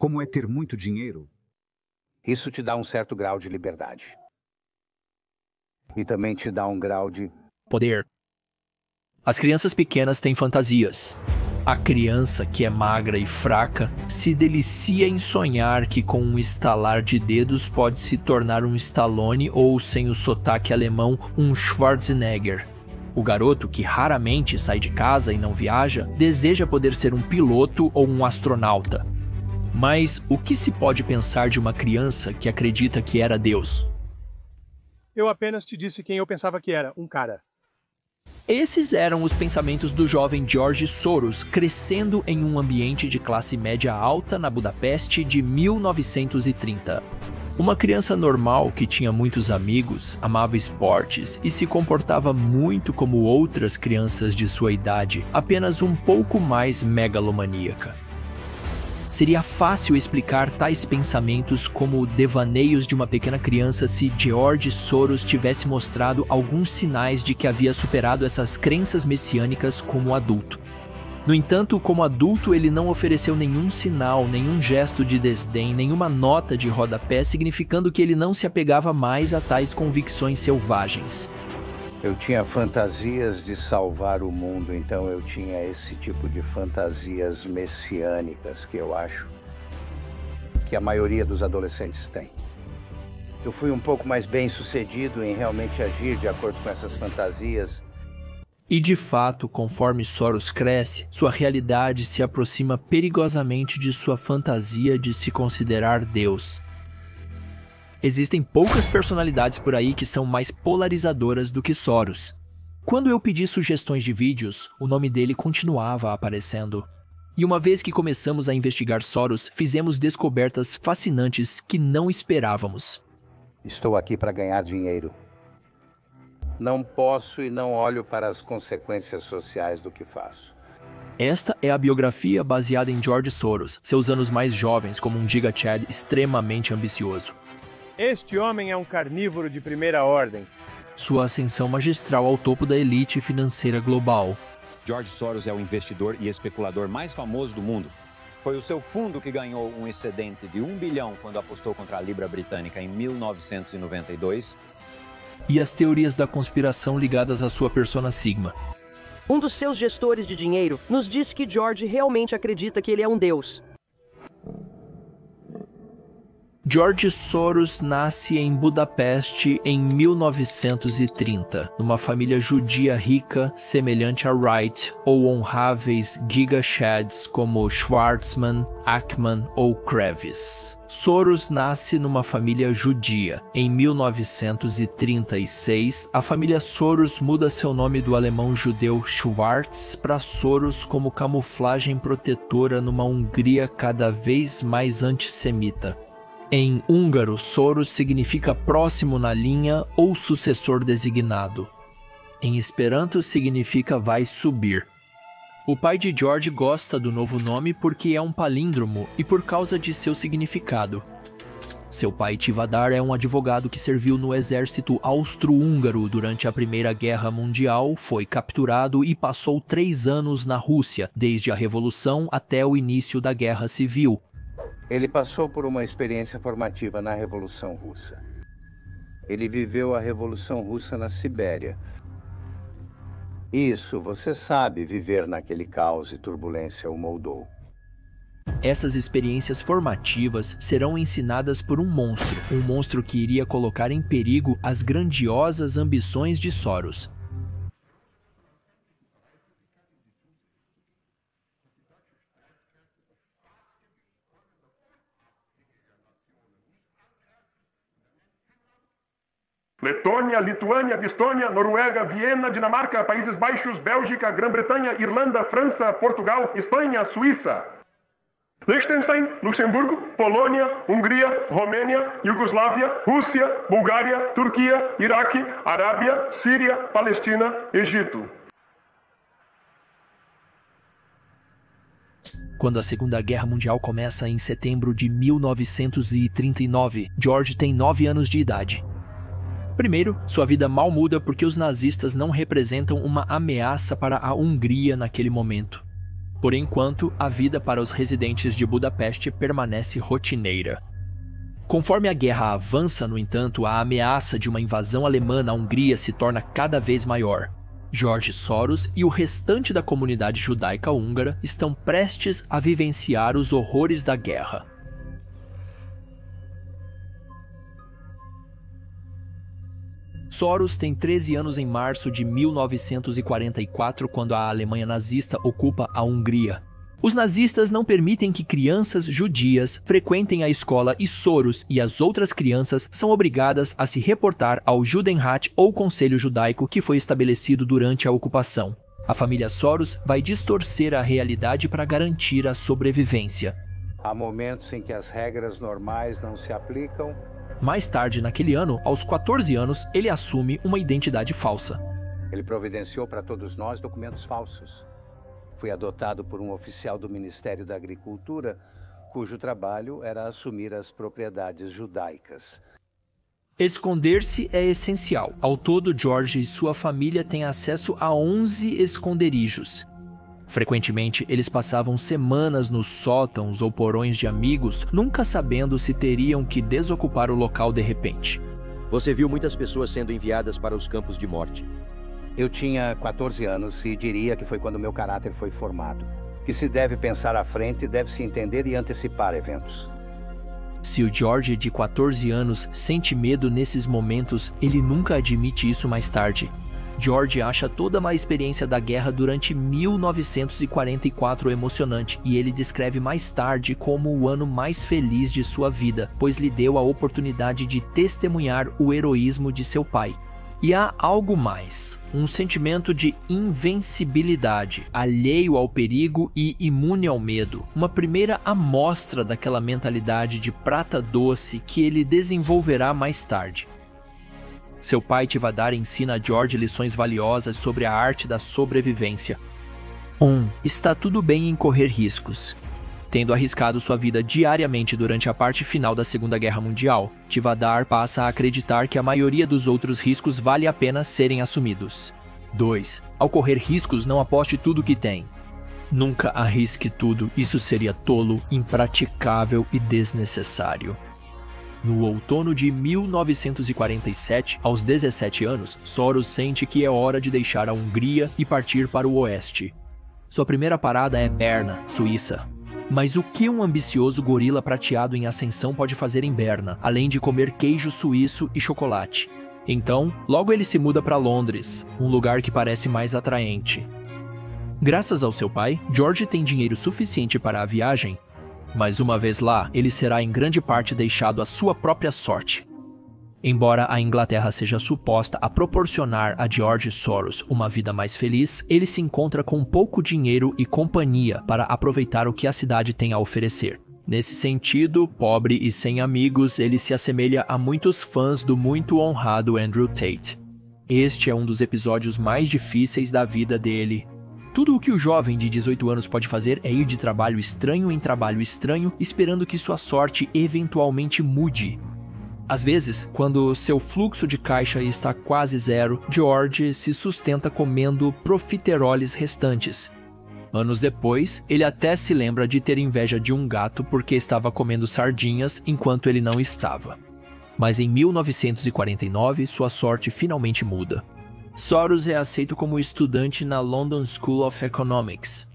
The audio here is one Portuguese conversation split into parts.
Como é ter muito dinheiro? Isso te dá um certo grau de liberdade. E também te dá um grau de poder. As crianças pequenas têm fantasias. A criança, que é magra e fraca, se delicia em sonhar que com um estalar de dedos pode se tornar um Stallone ou, sem o sotaque alemão, um Schwarzenegger. O garoto, que raramente sai de casa e não viaja, deseja poder ser um piloto ou um astronauta. Mas o que se pode pensar de uma criança que acredita que era Deus? Eu apenas te disse quem eu pensava que era, um cara. Esses eram os pensamentos do jovem George Soros, crescendo em um ambiente de classe média alta na Budapeste de 1930. Uma criança normal que tinha muitos amigos, amava esportes e se comportava muito como outras crianças de sua idade, apenas um pouco mais megalomaníaca. Seria fácil explicar tais pensamentos como devaneios de uma pequena criança se George Soros tivesse mostrado alguns sinais de que havia superado essas crenças messiânicas como adulto. No entanto, como adulto, ele não ofereceu nenhum sinal, nenhum gesto de desdém, nenhuma nota de rodapé, significando que ele não se apegava mais a tais convicções selvagens. Eu tinha fantasias de salvar o mundo, então eu tinha esse tipo de fantasias messiânicas que eu acho que a maioria dos adolescentes tem. Eu fui um pouco mais bem-sucedido em realmente agir de acordo com essas fantasias. E de fato, conforme Soros cresce, sua realidade se aproxima perigosamente de sua fantasia de se considerar Deus. Existem poucas personalidades por aí que são mais polarizadoras do que Soros. Quando eu pedi sugestões de vídeos, o nome dele continuava aparecendo. E uma vez que começamos a investigar Soros, fizemos descobertas fascinantes que não esperávamos. Estou aqui para ganhar dinheiro. Não posso e não olho para as consequências sociais do que faço. Esta é a biografia baseada em George Soros, seus anos mais jovens como um Giga Chad extremamente ambicioso. Este homem é um carnívoro de primeira ordem. Sua ascensão magistral ao topo da elite financeira global. George Soros é o investidor e especulador mais famoso do mundo. Foi o seu fundo que ganhou um excedente de 1 bilhão quando apostou contra a Libra britânica em 1992. E as teorias da conspiração ligadas à sua persona Sigma. Um dos seus gestores de dinheiro nos disse que George realmente acredita que ele é um deus. George Soros nasce em Budapeste em 1930, numa família judia rica semelhante a Wright ou honráveis Giga Chads como Schwarzman, Ackman ou Kravis. Soros nasce numa família judia. Em 1936, a família Soros muda seu nome do alemão judeu Schwarz para Soros como camuflagem protetora numa Hungria cada vez mais antissemita. Em húngaro, Soros significa próximo na linha ou sucessor designado. Em esperanto, significa vai subir. O pai de George gosta do novo nome porque é um palíndromo e por causa de seu significado. Seu pai Tivadar é um advogado que serviu no exército austro-húngaro durante a Primeira Guerra Mundial, foi capturado e passou 3 anos na Rússia, desde a Revolução até o início da Guerra Civil. Ele passou por uma experiência formativa na Revolução Russa. Ele viveu a Revolução Russa na Sibéria. Isso, você sabe, viver naquele caos e turbulência o moldou. Essas experiências formativas serão ensinadas por um monstro que iria colocar em perigo as grandiosas ambições de Soros. Letônia, Lituânia, Estônia, Noruega, Viena, Dinamarca, Países Baixos, Bélgica, Grã-Bretanha, Irlanda, França, Portugal, Espanha, Suíça. Liechtenstein, Luxemburgo, Polônia, Hungria, Romênia, Iugoslávia, Rússia, Bulgária, Turquia, Iraque, Arábia, Síria, Palestina, Egito. Quando a Segunda Guerra Mundial começa em setembro de 1939, George tem 9 anos de idade. Primeiro, sua vida mal muda porque os nazistas não representam uma ameaça para a Hungria naquele momento. Por enquanto, a vida para os residentes de Budapeste permanece rotineira. Conforme a guerra avança, no entanto, a ameaça de uma invasão alemã na Hungria se torna cada vez maior. George Soros e o restante da comunidade judaica húngara estão prestes a vivenciar os horrores da guerra. Soros tem 13 anos em março de 1944, quando a Alemanha nazista ocupa a Hungria. Os nazistas não permitem que crianças judias frequentem a escola e Soros e as outras crianças são obrigadas a se reportar ao Judenrat ou Conselho Judaico que foi estabelecido durante a ocupação. A família Soros vai distorcer a realidade para garantir a sobrevivência. Há momentos em que as regras normais não se aplicam. Mais tarde naquele ano, aos 14 anos, ele assume uma identidade falsa. Ele providenciou para todos nós documentos falsos. Fui adotado por um oficial do Ministério da Agricultura, cujo trabalho era assumir as propriedades judaicas. Esconder-se é essencial. Ao todo, George e sua família têm acesso a 11 esconderijos. Frequentemente, eles passavam semanas nos sótãos ou porões de amigos, nunca sabendo se teriam que desocupar o local de repente. Você viu muitas pessoas sendo enviadas para os campos de morte. Eu tinha 14 anos e diria que foi quando meu caráter foi formado. Que se deve pensar à frente, deve-se entender e antecipar eventos. Se o George de 14 anos sente medo nesses momentos, ele nunca admite isso mais tarde. George acha toda uma experiência da guerra durante 1944 emocionante e ele descreve mais tarde como o ano mais feliz de sua vida, pois lhe deu a oportunidade de testemunhar o heroísmo de seu pai. E há algo mais, um sentimento de invencibilidade, alheio ao perigo e imune ao medo, uma primeira amostra daquela mentalidade de prata doce que ele desenvolverá mais tarde. Seu pai Tivadar ensina a George lições valiosas sobre a arte da sobrevivência. 1. Está tudo bem em correr riscos. Tendo arriscado sua vida diariamente durante a parte final da Segunda Guerra Mundial, Tivadar passa a acreditar que a maioria dos outros riscos vale a pena serem assumidos. 2. Ao correr riscos, não aposte tudo que tem. Nunca arrisque tudo, isso seria tolo, impraticável e desnecessário. No outono de 1947, aos 17 anos, Soros sente que é hora de deixar a Hungria e partir para o oeste. Sua primeira parada é Berna, Suíça. Mas o que um ambicioso gorila prateado em ascensão pode fazer em Berna, além de comer queijo suíço e chocolate? Então, logo ele se muda para Londres, um lugar que parece mais atraente. Graças ao seu pai, George tem dinheiro suficiente para a viagem, mas uma vez lá, ele será em grande parte deixado à sua própria sorte. Embora a Inglaterra seja suposta a proporcionar a George Soros uma vida mais feliz, ele se encontra com pouco dinheiro e companhia para aproveitar o que a cidade tem a oferecer. Nesse sentido, pobre e sem amigos, ele se assemelha a muitos fãs do muito honrado Andrew Tate. Este é um dos episódios mais difíceis da vida dele. Tudo o que o jovem de 18 anos pode fazer é ir de trabalho estranho em trabalho estranho, esperando que sua sorte eventualmente mude. Às vezes, quando seu fluxo de caixa está quase zero, George se sustenta comendo profiteroles restantes. Anos depois, ele até se lembra de ter inveja de um gato porque estava comendo sardinhas enquanto ele não estava. Mas em 1949, sua sorte finalmente muda. Soros é aceito como estudante na London School of Economics.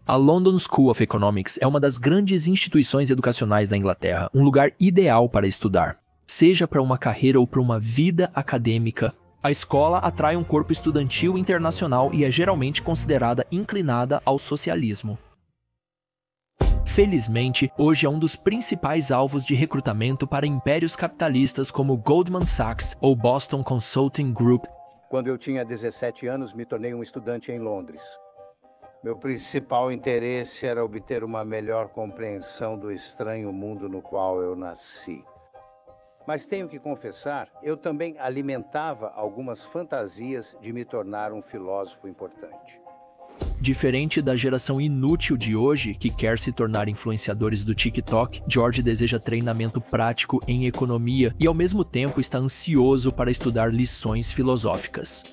A London School of Economics é uma das grandes instituições educacionais da Inglaterra, um lugar ideal para estudar. Seja para uma carreira ou para uma vida acadêmica, a escola atrai um corpo estudantil internacional e é geralmente considerada inclinada ao socialismo. Felizmente, hoje é um dos principais alvos de recrutamento para impérios capitalistas como Goldman Sachs ou Boston Consulting Group. Quando eu tinha 17 anos, me tornei um estudante em Londres. Meu principal interesse era obter uma melhor compreensão do estranho mundo no qual eu nasci. Mas tenho que confessar, eu também alimentava algumas fantasias de me tornar um filósofo importante. Diferente da geração inútil de hoje, que quer se tornar influenciadores do TikTok, George deseja treinamento prático em economia e ao mesmo tempo está ansioso para estudar lições filosóficas.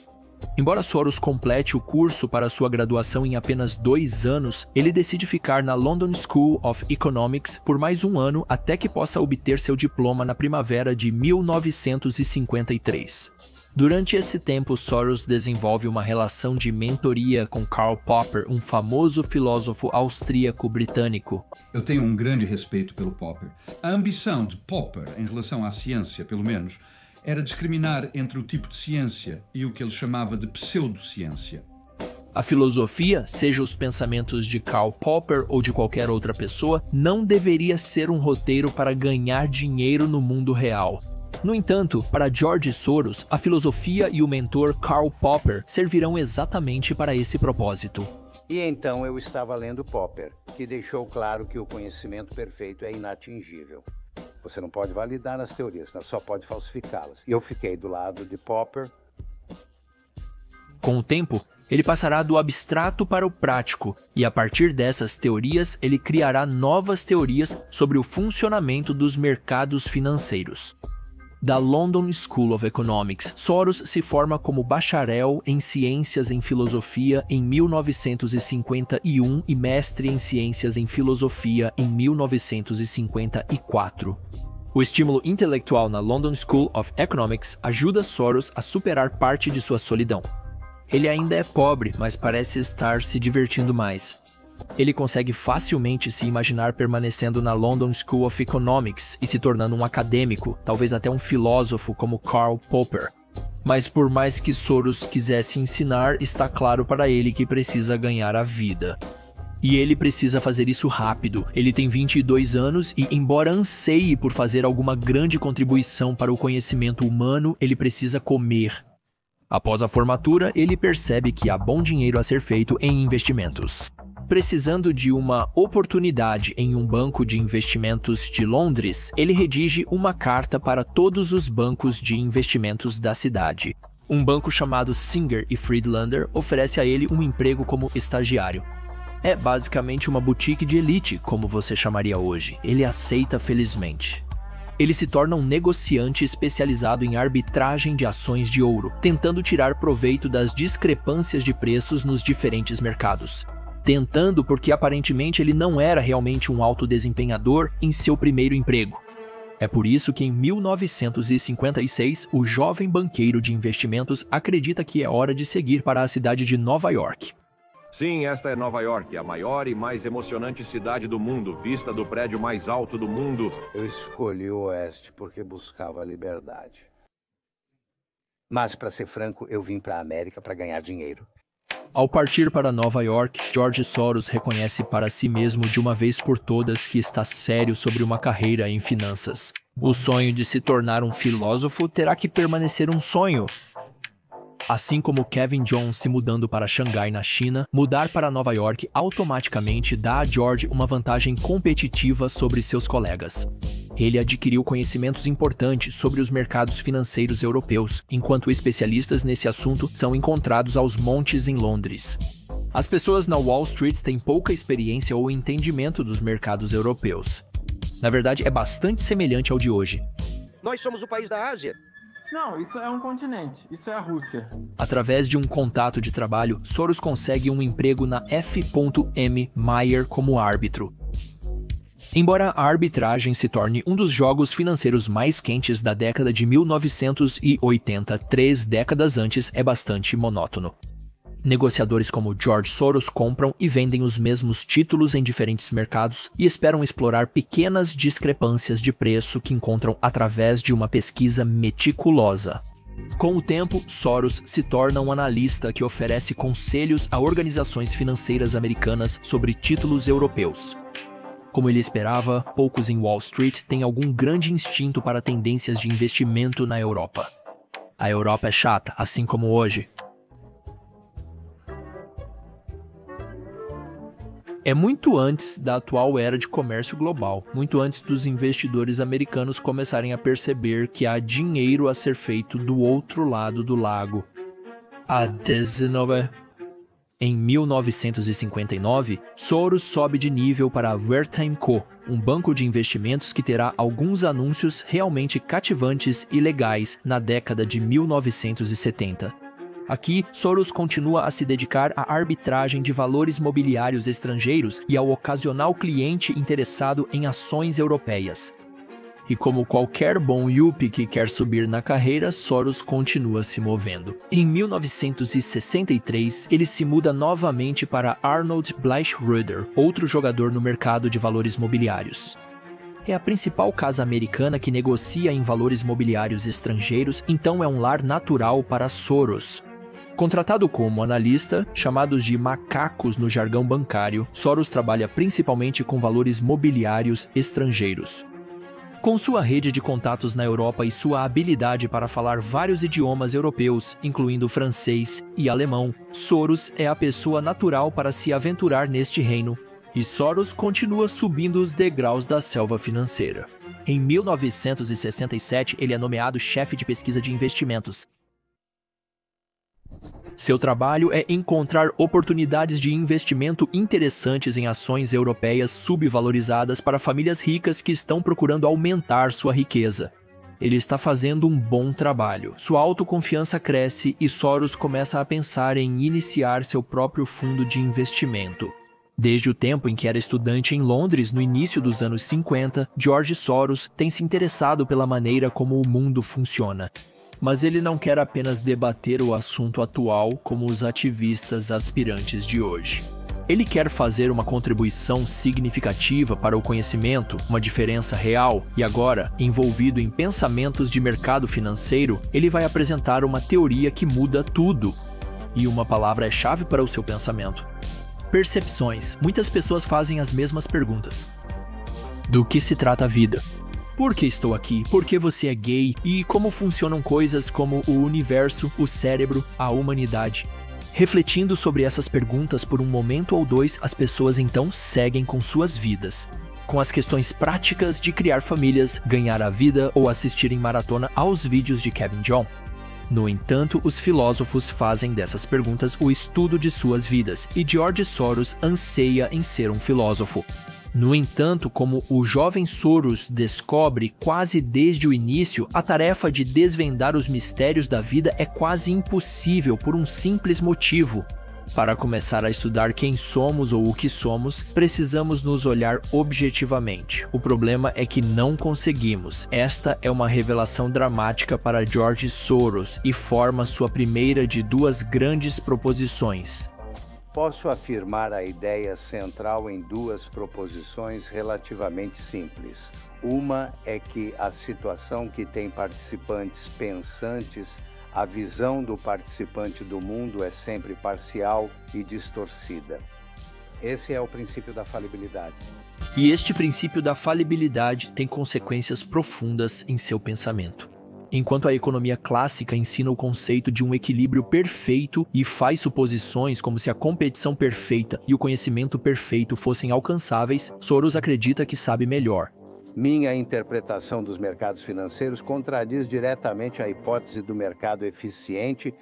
Embora Soros complete o curso para sua graduação em apenas 2 anos, ele decide ficar na London School of Economics por mais um ano até que possa obter seu diploma na primavera de 1953. Durante esse tempo, Soros desenvolve uma relação de mentoria com Karl Popper, um famoso filósofo austríaco-britânico. Eu tenho um grande respeito pelo Popper. A ambição de Popper, em relação à ciência, pelo menos, era discriminar entre o tipo de ciência e o que ele chamava de pseudociência. A filosofia, seja os pensamentos de Karl Popper ou de qualquer outra pessoa, não deveria ser um roteiro para ganhar dinheiro no mundo real. No entanto, para George Soros, a filosofia e o mentor Karl Popper servirão exatamente para esse propósito. E então eu estava lendo Popper, que deixou claro que o conhecimento perfeito é inatingível. Você não pode validar as teorias, só pode falsificá-las. E eu fiquei do lado de Popper. Com o tempo, ele passará do abstrato para o prático, e a partir dessas teorias, ele criará novas teorias sobre o funcionamento dos mercados financeiros. Da London School of Economics, Soros se forma como bacharel em Ciências em Filosofia em 1951 e mestre em Ciências em Filosofia em 1954. O estímulo intelectual na London School of Economics ajuda Soros a superar parte de sua solidão. Ele ainda é pobre, mas parece estar se divertindo mais. Ele consegue facilmente se imaginar permanecendo na London School of Economics e se tornando um acadêmico, talvez até um filósofo como Karl Popper. Mas por mais que Soros quisesse ensinar, está claro para ele que precisa ganhar a vida. E ele precisa fazer isso rápido. Ele tem 22 anos e, embora anseie por fazer alguma grande contribuição para o conhecimento humano, ele precisa comer. Após a formatura, ele percebe que há bom dinheiro a ser feito em investimentos. Precisando de uma oportunidade em um banco de investimentos de Londres, ele redige uma carta para todos os bancos de investimentos da cidade. Um banco chamado Singer & Friedlander oferece a ele um emprego como estagiário. É basicamente uma boutique de elite, como você chamaria hoje. Ele aceita felizmente. Ele se torna um negociante especializado em arbitragem de ações de ouro, tentando tirar proveito das discrepâncias de preços nos diferentes mercados. Tentando porque aparentemente ele não era realmente um alto desempenhador em seu primeiro emprego. É por isso que em 1956, o jovem banqueiro de investimentos acredita que é hora de seguir para a cidade de Nova York. Sim, esta é Nova York, a maior e mais emocionante cidade do mundo, vista do prédio mais alto do mundo. Eu escolhi o Oeste porque buscava a liberdade. Mas, para ser franco, eu vim para a América para ganhar dinheiro. Ao partir para Nova York, George Soros reconhece para si mesmo de uma vez por todas que está sério sobre uma carreira em finanças. O sonho de se tornar um filósofo terá que permanecer um sonho. Assim como Kevin Jones se mudando para Xangai, na China, mudar para Nova York automaticamente dá a George uma vantagem competitiva sobre seus colegas. Ele adquiriu conhecimentos importantes sobre os mercados financeiros europeus, enquanto especialistas nesse assunto são encontrados aos montes em Londres. As pessoas na Wall Street têm pouca experiência ou entendimento dos mercados europeus. Na verdade, é bastante semelhante ao de hoje. Nós somos o país da Ásia. Não, isso é um continente. Isso é a Rússia. Através de um contato de trabalho, Soros consegue um emprego na F.M. Mayer como árbitro. Embora a arbitragem se torne um dos jogos financeiros mais quentes da década de 1980, 3 décadas antes, é bastante monótono. Negociadores como George Soros compram e vendem os mesmos títulos em diferentes mercados e esperam explorar pequenas discrepâncias de preço que encontram através de uma pesquisa meticulosa. Com o tempo, Soros se torna um analista que oferece conselhos a organizações financeiras americanas sobre títulos europeus. Como ele esperava, poucos em Wall Street têm algum grande instinto para tendências de investimento na Europa. A Europa é chata, assim como hoje. É muito antes da atual era de comércio global, muito antes dos investidores americanos começarem a perceber que há dinheiro a ser feito do outro lado do lago. Em 1959, Soros sobe de nível para a Wertheim Co., um banco de investimentos que terá alguns anúncios realmente cativantes e legais na década de 1970. Aqui, Soros continua a se dedicar à arbitragem de valores mobiliários estrangeiros e ao ocasional cliente interessado em ações europeias. E como qualquer bom yuppie que quer subir na carreira, Soros continua se movendo. Em 1963, ele se muda novamente para Arnold Bleichroeder, outro jogador no mercado de valores mobiliários. É a principal casa americana que negocia em valores mobiliários estrangeiros, então é um lar natural para Soros. Contratado como analista, chamados de macacos no jargão bancário, Soros trabalha principalmente com valores mobiliários estrangeiros. Com sua rede de contatos na Europa e sua habilidade para falar vários idiomas europeus, incluindo francês e alemão, Soros é a pessoa natural para se aventurar neste reino. E Soros continua subindo os degraus da selva financeira. Em 1967, ele é nomeado chefe de pesquisa de investimentos. Seu trabalho é encontrar oportunidades de investimento interessantes em ações europeias subvalorizadas para famílias ricas que estão procurando aumentar sua riqueza. Ele está fazendo um bom trabalho. Sua autoconfiança cresce e Soros começa a pensar em iniciar seu próprio fundo de investimento. Desde o tempo em que era estudante em Londres, no início dos anos 50, George Soros tem se interessado pela maneira como o mundo funciona. Mas ele não quer apenas debater o assunto atual como os ativistas aspirantes de hoje. Ele quer fazer uma contribuição significativa para o conhecimento, uma diferença real, e agora, envolvido em pensamentos de mercado financeiro, ele vai apresentar uma teoria que muda tudo. E uma palavra é chave para o seu pensamento. Percepções. Muitas pessoas fazem as mesmas perguntas. Do que se trata a vida? Por que estou aqui? Por que você é gay? E como funcionam coisas como o universo, o cérebro, a humanidade? Refletindo sobre essas perguntas por um momento ou dois, as pessoas então seguem com suas vidas. Com as questões práticas de criar famílias, ganhar a vida ou assistir em maratona aos vídeos de Kevin John. No entanto, os filósofos fazem dessas perguntas o estudo de suas vidas, e George Soros anseia em ser um filósofo. No entanto, como o jovem Soros descobre quase desde o início, a tarefa de desvendar os mistérios da vida é quase impossível por um simples motivo. Para começar a estudar quem somos ou o que somos, precisamos nos olhar objetivamente. O problema é que não conseguimos. Esta é uma revelação dramática para George Soros e forma sua primeira de duas grandes proposições. Posso afirmar a ideia central em duas proposições relativamente simples. Uma é que a situação que tem participantes pensantes, a visão do participante do mundo é sempre parcial e distorcida. Esse é o princípio da falibilidade. E este princípio da falibilidade tem consequências profundas em seu pensamento. Enquanto a economia clássica ensina o conceito de um equilíbrio perfeito e faz suposições como se a competição perfeita e o conhecimento perfeito fossem alcançáveis, Soros acredita que sabe melhor. Minha interpretação dos mercados financeiros contradiz diretamente a hipótese do mercado eficiente.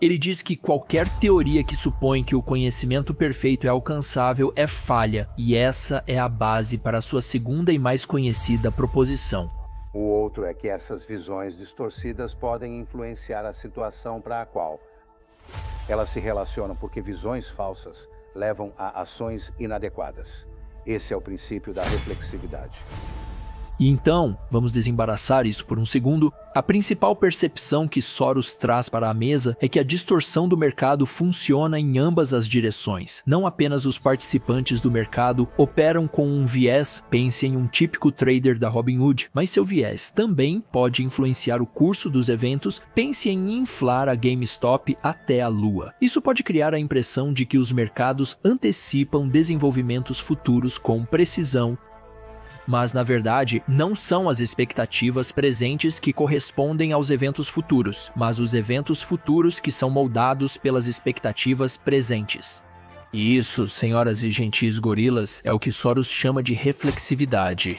Ele diz que qualquer teoria que supõe que o conhecimento perfeito é alcançável é falha, e essa é a base para a sua segunda e mais conhecida proposição. O outro é que essas visões distorcidas podem influenciar a situação para a qual elas se relacionam, porque visões falsas levam a ações inadequadas. Esse é o princípio da reflexividade. E então, vamos desembaraçar isso por um segundo. A principal percepção que Soros traz para a mesa é que a distorção do mercado funciona em ambas as direções. Não apenas os participantes do mercado operam com um viés, pense em um típico trader da Robinhood, mas seu viés também pode influenciar o curso dos eventos, pense em inflar a GameStop até a lua. Isso pode criar a impressão de que os mercados antecipam desenvolvimentos futuros com precisão, mas na verdade não são as expectativas presentes que correspondem aos eventos futuros, mas os eventos futuros que são moldados pelas expectativas presentes. E isso, senhoras e gentis gorilas, é o que Soros chama de reflexividade.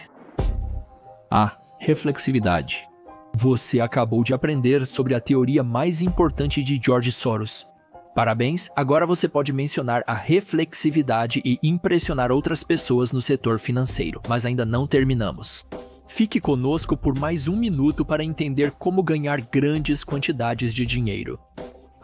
Ah, reflexividade. Você acabou de aprender sobre a teoria mais importante de George Soros. Parabéns, agora você pode mencionar a reflexividade e impressionar outras pessoas no setor financeiro, mas ainda não terminamos. Fique conosco por mais um minuto para entender como ganhar grandes quantidades de dinheiro.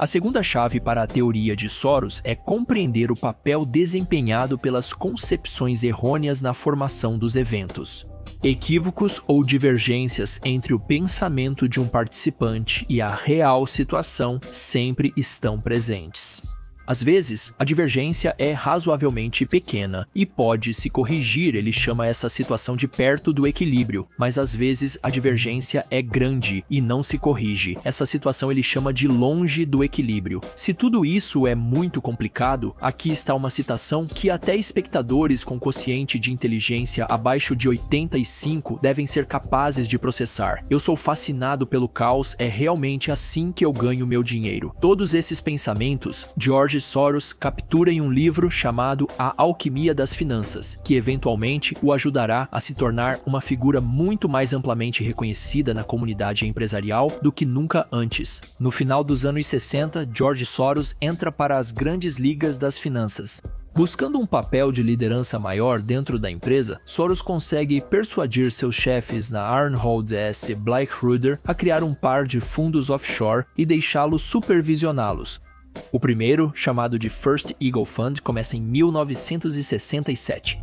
A segunda chave para a teoria de Soros é compreender o papel desempenhado pelas concepções errôneas na formação dos eventos. Equívocos ou divergências entre o pensamento de um participante e a real situação sempre estão presentes. Às vezes, a divergência é razoavelmente pequena e pode se corrigir, ele chama essa situação de perto do equilíbrio, mas às vezes a divergência é grande e não se corrige. Essa situação ele chama de longe do equilíbrio. Se tudo isso é muito complicado, aqui está uma citação que até espectadores com quociente de inteligência abaixo de 85 devem ser capazes de processar. Eu sou fascinado pelo caos, é realmente assim que eu ganho meu dinheiro. Todos esses pensamentos, George Soros captura em um livro chamado A Alquimia das Finanças, que eventualmente o ajudará a se tornar uma figura muito mais amplamente reconhecida na comunidade empresarial do que nunca antes. No final dos anos 60, George Soros entra para as grandes ligas das finanças. Buscando um papel de liderança maior dentro da empresa, Soros consegue persuadir seus chefes na Arnold S. Bleichruder a criar um par de fundos offshore e deixá-los supervisioná-los. O primeiro, chamado de First Eagle Fund, começa em 1967.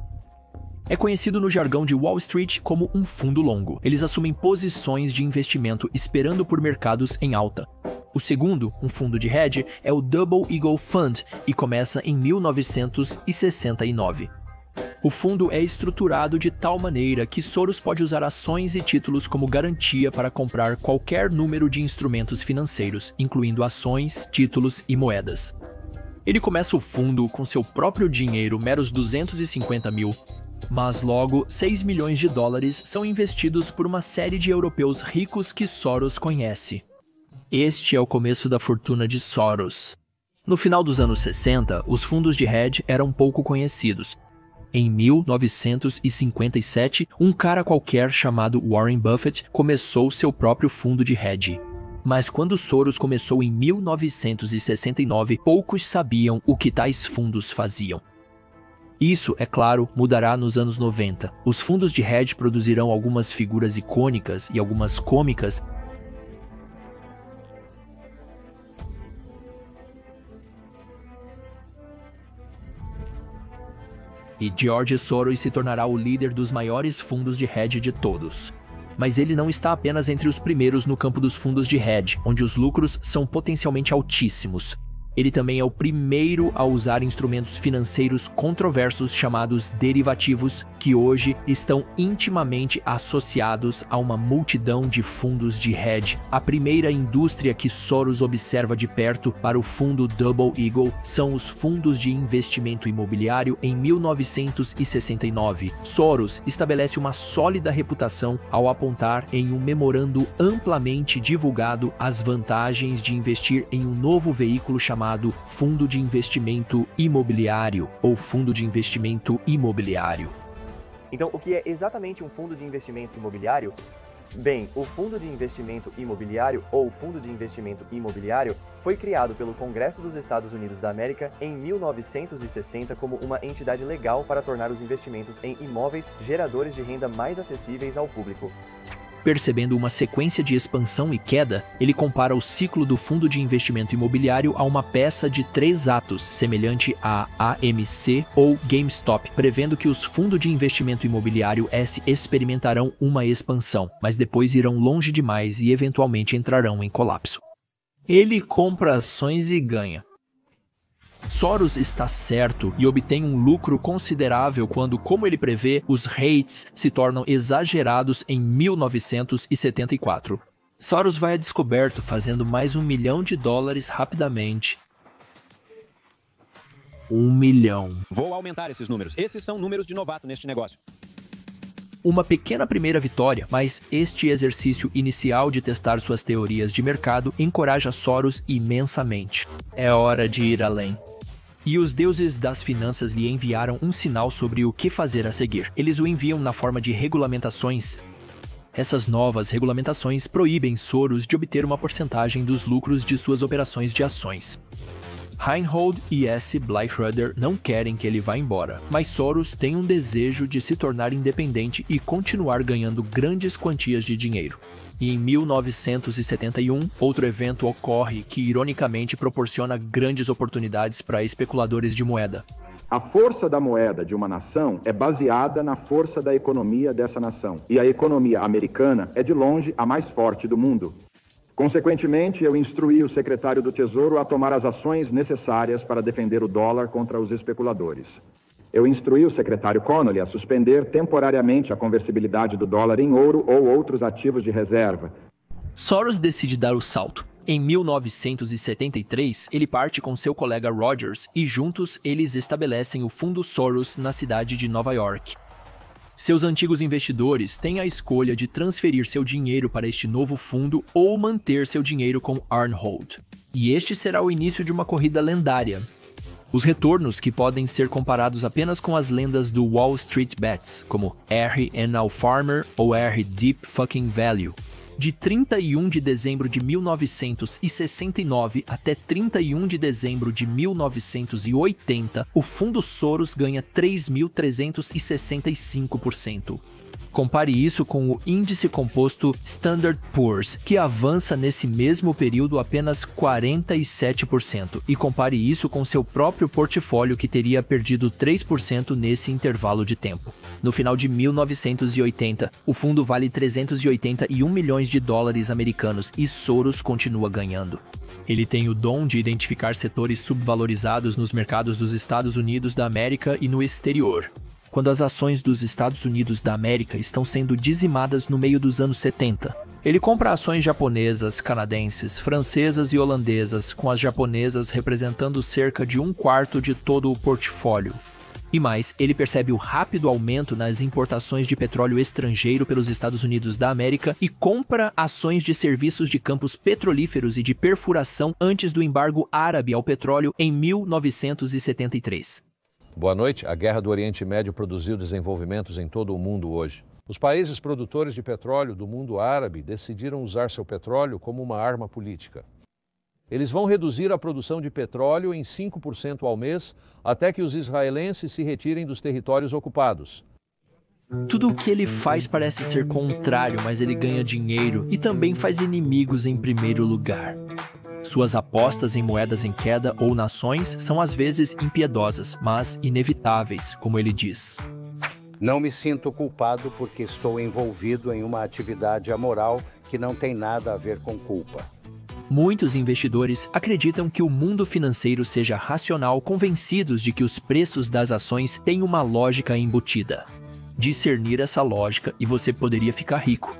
É conhecido no jargão de Wall Street como um fundo longo. Eles assumem posições de investimento esperando por mercados em alta. O segundo, um fundo de hedge, é o Double Eagle Fund e começa em 1969. O fundo é estruturado de tal maneira que Soros pode usar ações e títulos como garantia para comprar qualquer número de instrumentos financeiros, incluindo ações, títulos e moedas. Ele começa o fundo com seu próprio dinheiro, meros 250 mil, mas logo 6 milhões de dólares são investidos por uma série de europeus ricos que Soros conhece. Este é o começo da fortuna de Soros. No final dos anos 60, os fundos de hedge eram pouco conhecidos. Em 1957, um cara qualquer chamado Warren Buffett começou seu próprio fundo de hedge. Mas quando Soros começou em 1969, poucos sabiam o que tais fundos faziam. Isso, é claro, mudará nos anos 90. Os fundos de hedge produzirão algumas figuras icônicas e algumas cômicas. E George Soros se tornará o líder dos maiores fundos de hedge de todos. Mas ele não está apenas entre os primeiros no campo dos fundos de hedge, onde os lucros são potencialmente altíssimos. Ele também é o primeiro a usar instrumentos financeiros controversos chamados derivativos, que hoje estão intimamente associados a uma multidão de fundos de hedge. A primeira indústria que Soros observa de perto para o fundo Double Eagle são os fundos de investimento imobiliário em 1969. Soros estabelece uma sólida reputação ao apontar em um memorando amplamente divulgado as vantagens de investir em um novo veículo chamado Fundo de Investimento Imobiliário ou Fundo de Investimento Imobiliário. Então, o que é exatamente um fundo de investimento imobiliário? Bem, o Fundo de Investimento Imobiliário ou Fundo de Investimento Imobiliário foi criado pelo Congresso dos Estados Unidos da América em 1960 como uma entidade legal para tornar os investimentos em imóveis geradores de renda mais acessíveis ao público. Percebendo uma sequência de expansão e queda, ele compara o ciclo do fundo de investimento imobiliário a uma peça de 3 atos, semelhante à AMC ou GameStop, prevendo que os fundos de investimento imobiliário S experimentarão uma expansão, mas depois irão longe demais e eventualmente entrarão em colapso. Ele compra ações e ganha. Soros está certo e obtém um lucro considerável quando, como ele prevê, os rates se tornam exagerados em 1974. Soros vai a descoberto fazendo mais $1 milhão rapidamente. 1 milhão. Vou aumentar esses números. Esses são números de novato neste negócio. Uma pequena primeira vitória, mas este exercício inicial de testar suas teorias de mercado encoraja Soros imensamente. É hora de ir além. E os deuses das finanças lhe enviaram um sinal sobre o que fazer a seguir. Eles o enviam na forma de regulamentações. Essas novas regulamentações proíbem Soros de obter uma porcentagem dos lucros de suas operações de ações. Reinhold e S. Bleichruder não querem que ele vá embora, mas Soros tem um desejo de se tornar independente e continuar ganhando grandes quantias de dinheiro. E em 1971, outro evento ocorre que ironicamente proporciona grandes oportunidades para especuladores de moeda. A força da moeda de uma nação é baseada na força da economia dessa nação. E a economia americana é de longe a mais forte do mundo. Consequentemente, eu instruí o secretário do Tesouro a tomar as ações necessárias para defender o dólar contra os especuladores. Eu instruí o secretário Connolly a suspender temporariamente a conversibilidade do dólar em ouro ou outros ativos de reserva. Soros decide dar o salto. Em 1973, ele parte com seu colega Rogers e juntos eles estabelecem o Fundo Soros na cidade de Nova York. Seus antigos investidores têm a escolha de transferir seu dinheiro para este novo fundo ou manter seu dinheiro com Arnhold. E este será o início de uma corrida lendária. Os retornos, que podem ser comparados apenas com as lendas do Wall Street Bets, como R. Now Farmer ou R. Deep Fucking Value. De 31 de dezembro de 1969 até 31 de dezembro de 1980, o Fundo Soros ganha 3.365%. Compare isso com o índice composto Standard Poor's, que avança nesse mesmo período apenas 47%, e compare isso com seu próprio portfólio, que teria perdido 3% nesse intervalo de tempo. No final de 1980, o fundo vale 381 milhões de dólares americanos e Soros continua ganhando. Ele tem o dom de identificar setores subvalorizados nos mercados dos Estados Unidos da América e no exterior. Quando as ações dos Estados Unidos da América estão sendo dizimadas no meio dos anos 70. Ele compra ações japonesas, canadenses, francesas e holandesas, com as japonesas representando cerca de 1/4 de todo o portfólio. E mais, ele percebe o rápido aumento nas importações de petróleo estrangeiro pelos Estados Unidos da América e compra ações de serviços de campos petrolíferos e de perfuração antes do embargo árabe ao petróleo em 1973. Boa noite. A guerra do Oriente Médio produziu desenvolvimentos em todo o mundo hoje. Os países produtores de petróleo do mundo árabe decidiram usar seu petróleo como uma arma política. Eles vão reduzir a produção de petróleo em 5% ao mês até que os israelenses se retirem dos territórios ocupados. Tudo o que ele faz parece ser contrário, mas ele ganha dinheiro e também faz inimigos em primeiro lugar. Suas apostas em moedas em queda ou nações são às vezes impiedosas, mas inevitáveis, como ele diz. Não me sinto culpado porque estou envolvido em uma atividade amoral que não tem nada a ver com culpa. Muitos investidores acreditam que o mundo financeiro seja racional, convencidos de que os preços das ações têm uma lógica embutida. Discernir essa lógica e você poderia ficar rico.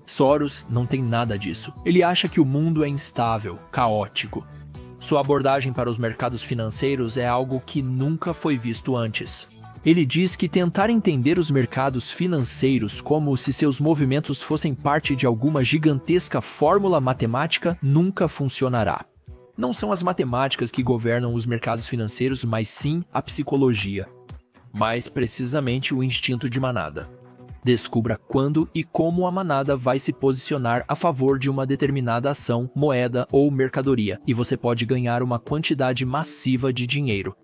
Soros não tem nada disso. Ele acha que o mundo é instável, caótico. Sua abordagem para os mercados financeiros é algo que nunca foi visto antes. Ele diz que tentar entender os mercados financeiros como se seus movimentos fossem parte de alguma gigantesca fórmula matemática nunca funcionará. Não são as matemáticas que governam os mercados financeiros, mas sim a psicologia. Mais precisamente o instinto de manada. Descubra quando e como a manada vai se posicionar a favor de uma determinada ação, moeda ou mercadoria, e você pode ganhar uma quantidade massiva de dinheiro.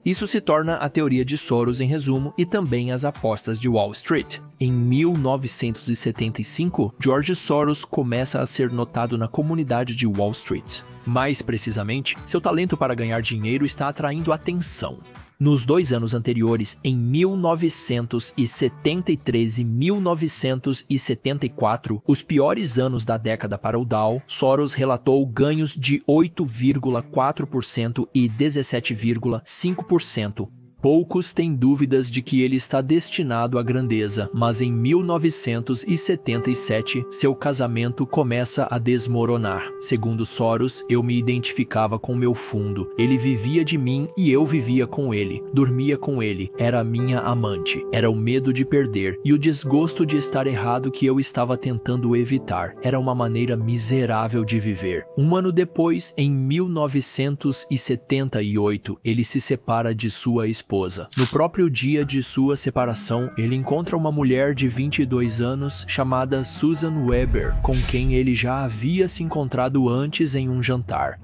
Isso se torna a teoria de Soros em resumo e também as apostas de Wall Street. Em 1975, George Soros começa a ser notado na comunidade de Wall Street. Mais precisamente, seu talento para ganhar dinheiro está atraindo atenção. Nos 2 anos anteriores, em 1973 e 1974, os piores anos da década para o Dow, Soros relatou ganhos de 8,4% e 17,5%. Poucos têm dúvidas de que ele está destinado à grandeza, mas em 1977, seu casamento começa a desmoronar. Segundo Soros, eu me identificava com meu fundo. Ele vivia de mim e eu vivia com ele. Dormia com ele. Era minha amante. Era o medo de perder e o desgosto de estar errado que eu estava tentando evitar. Era uma maneira miserável de viver. 1 ano depois, em 1978, ele se separa de sua esposa. No próprio dia de sua separação, ele encontra uma mulher de 22 anos chamada Susan Weber, com quem ele já havia se encontrado antes em um jantar.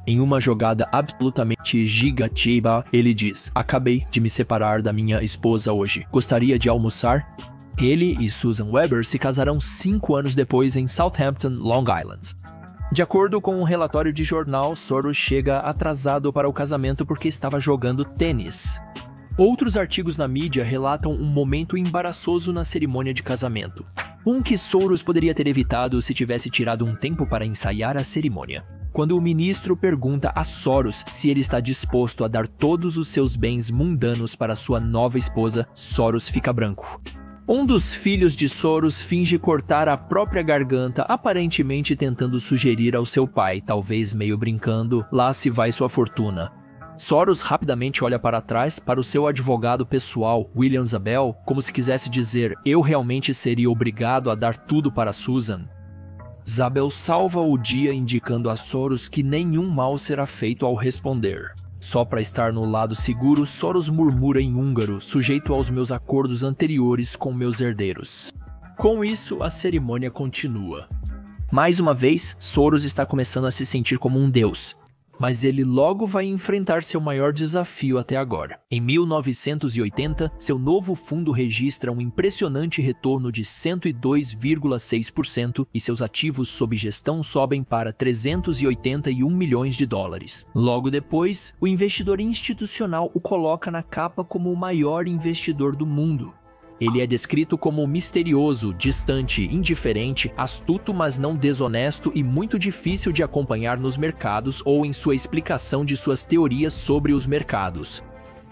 Em uma jogada absolutamente gigativa, ele diz: "Acabei de me separar da minha esposa hoje. Gostaria de almoçar?" Ele e Susan Weber se casarão 5 anos depois em Southampton, Long Island. De acordo com um relatório de jornal, Soros chega atrasado para o casamento porque estava jogando tênis. Outros artigos na mídia relatam um momento embaraçoso na cerimônia de casamento. Um que Soros poderia ter evitado se tivesse tirado um tempo para ensaiar a cerimônia. Quando o ministro pergunta a Soros se ele está disposto a dar todos os seus bens mundanos para sua nova esposa, Soros fica branco. Um dos filhos de Soros finge cortar a própria garganta, aparentemente tentando sugerir ao seu pai, talvez meio brincando, lá se vai sua fortuna. Soros rapidamente olha para trás para o seu advogado pessoal, William Zabel, como se quisesse dizer, eu realmente seria obrigado a dar tudo para Susan. Zabel salva o dia indicando a Soros que nenhum mal será feito ao responder. Só para estar no lado seguro, Soros murmura em húngaro, sujeito aos meus acordos anteriores com meus herdeiros. Com isso, a cerimônia continua. Mais uma vez, Soros está começando a se sentir como um deus. Mas ele logo vai enfrentar seu maior desafio até agora. Em 1980, seu novo fundo registra um impressionante retorno de 102,6% e seus ativos sob gestão sobem para 381 milhões de dólares. Logo depois, o investidor institucional o coloca na capa como o maior investidor do mundo. Ele é descrito como misterioso, distante, indiferente, astuto mas não desonesto e muito difícil de acompanhar nos mercados ou em sua explicação de suas teorias sobre os mercados.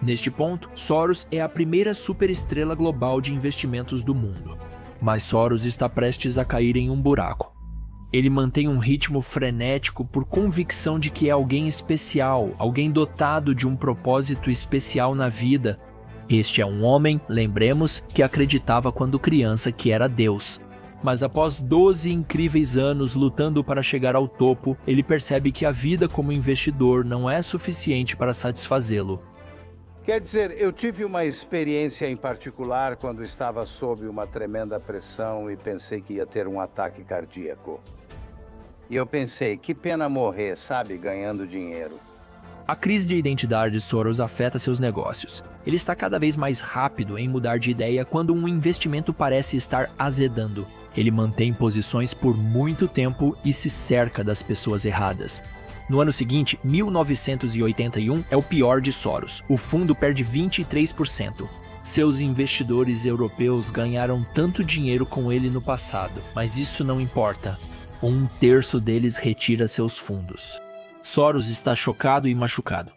Neste ponto, Soros é a primeira superestrela global de investimentos do mundo. Mas Soros está prestes a cair em um buraco. Ele mantém um ritmo frenético por convicção de que é alguém especial, alguém dotado de um propósito especial na vida. Este é um homem, lembremos, que acreditava quando criança que era Deus. Mas após 12 incríveis anos lutando para chegar ao topo, ele percebe que a vida como investidor não é suficiente para satisfazê-lo. Quer dizer, eu tive uma experiência em particular quando estava sob uma tremenda pressão e pensei que ia ter um ataque cardíaco. E eu pensei, que pena morrer, sabe, ganhando dinheiro. A crise de identidade de Soros afeta seus negócios. Ele está cada vez mais rápido em mudar de ideia quando um investimento parece estar azedando. Ele mantém posições por muito tempo e se cerca das pessoas erradas. No ano seguinte, 1981, é o pior de Soros. O fundo perde 23%. Seus investidores europeus ganharam tanto dinheiro com ele no passado, mas isso não importa. 1/3 deles retira seus fundos. Soros está chocado e machucado.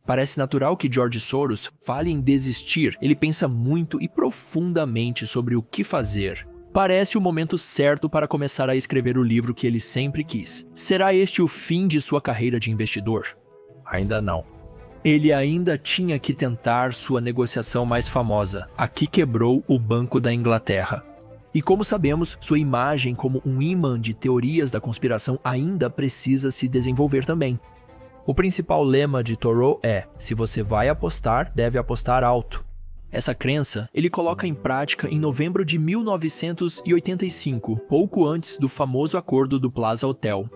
Parece natural que George Soros fale em desistir. Ele pensa muito e profundamente sobre o que fazer. Parece o momento certo para começar a escrever o livro que ele sempre quis. Será este o fim de sua carreira de investidor? Ainda não. Ele ainda tinha que tentar sua negociação mais famosa, a que quebrou o Banco da Inglaterra. E como sabemos, sua imagem como um imã de teorias da conspiração ainda precisa se desenvolver também. O principal lema de Thoreau é: se você vai apostar, deve apostar alto. Essa crença ele coloca em prática em novembro de 1985, pouco antes do famoso acordo do Plaza Hotel.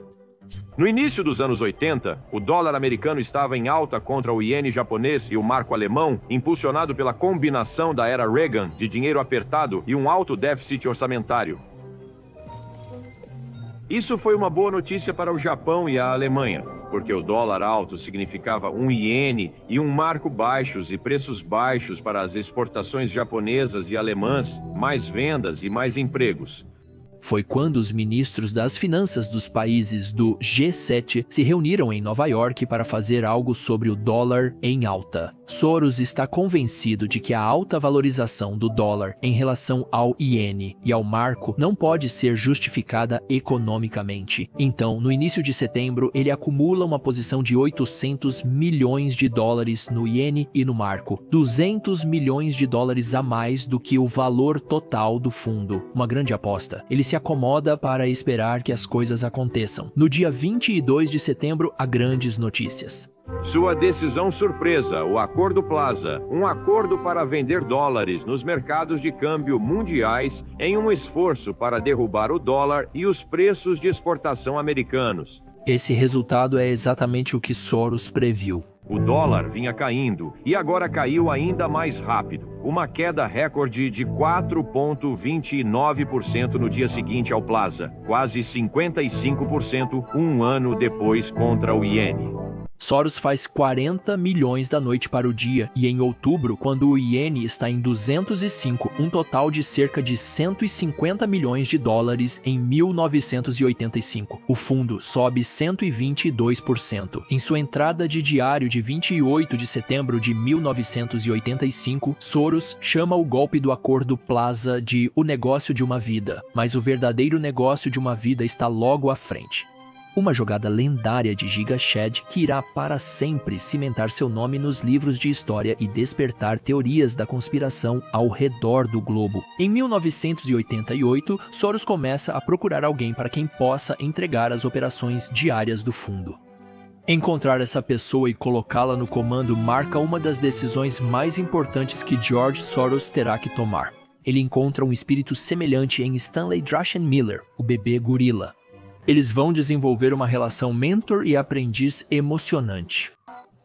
No início dos anos 80, o dólar americano estava em alta contra o iene japonês e o marco alemão, impulsionado pela combinação da era Reagan de dinheiro apertado e um alto déficit orçamentário. Isso foi uma boa notícia para o Japão e a Alemanha, porque o dólar alto significava um iene e um marco baixos e preços baixos para as exportações japonesas e alemãs, mais vendas e mais empregos. Foi quando os ministros das finanças dos países do G7 se reuniram em Nova York para fazer algo sobre o dólar em alta. Soros está convencido de que a alta valorização do dólar em relação ao iene e ao marco não pode ser justificada economicamente. Então, no início de setembro, ele acumula uma posição de 800 milhões de dólares no iene e no marco, 200 milhões de dólares a mais do que o valor total do fundo. Uma grande aposta. Ele se acomoda para esperar que as coisas aconteçam. No dia 22 de setembro, há grandes notícias. Sua decisão surpresa, o Acordo Plaza, um acordo para vender dólares nos mercados de câmbio mundiais em um esforço para derrubar o dólar e os preços de exportação americanos. Esse resultado é exatamente o que Soros previu. O dólar vinha caindo e agora caiu ainda mais rápido. Uma queda recorde de 4,29% no dia seguinte ao Plaza, quase 55% um ano depois contra o iene. Soros faz 40 milhões da noite para o dia e em outubro, quando o iene está em 205, um total de cerca de 150 milhões de dólares em 1985. O fundo sobe 122%. Em sua entrada de diário de 28 de setembro de 1985, Soros chama o golpe do Acordo Plaza de o negócio de uma vida, mas o verdadeiro negócio de uma vida está logo à frente. Uma jogada lendária de Giga Chad que irá para sempre cimentar seu nome nos livros de história e despertar teorias da conspiração ao redor do globo. Em 1988, Soros começa a procurar alguém para quem possa entregar as operações diárias do fundo. Encontrar essa pessoa e colocá-la no comando marca uma das decisões mais importantes que George Soros terá que tomar. Ele encontra um espírito semelhante em Stanley Druckenmiller, o bebê gorila. Eles vão desenvolver uma relação mentor e aprendiz emocionante.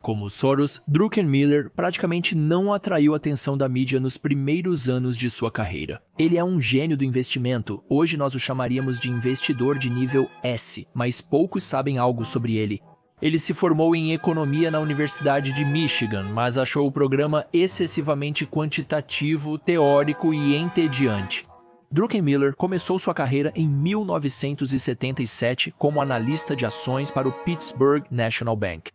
Como Soros, Druckenmiller praticamente não atraiu a atenção da mídia nos primeiros anos de sua carreira. Ele é um gênio do investimento, hoje nós o chamaríamos de investidor de nível S, mas poucos sabem algo sobre ele. Ele se formou em economia na Universidade de Michigan, mas achou o programa excessivamente quantitativo, teórico e entediante. Druckenmiller começou sua carreira em 1977 como analista de ações para o Pittsburgh National Bank.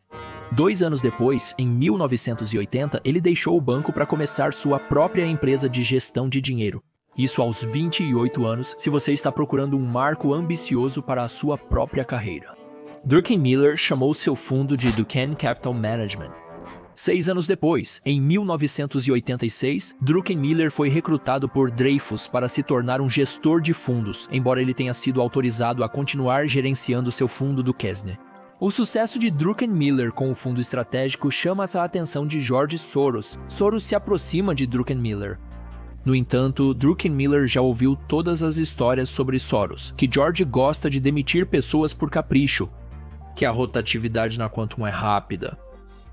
2 anos depois, em 1980, ele deixou o banco para começar sua própria empresa de gestão de dinheiro. Isso aos 28 anos, se você está procurando um marco ambicioso para a sua própria carreira. Druckenmiller chamou seu fundo de Duquesne Capital Management. 6 anos depois, em 1986, Druckenmiller foi recrutado por Dreyfus para se tornar um gestor de fundos, embora ele tenha sido autorizado a continuar gerenciando seu fundo Duquesne. O sucesso de Druckenmiller com o fundo estratégico chama a atenção de George Soros. Soros se aproxima de Druckenmiller. No entanto, Druckenmiller já ouviu todas as histórias sobre Soros, que George gosta de demitir pessoas por capricho, que a rotatividade na Quantum é rápida.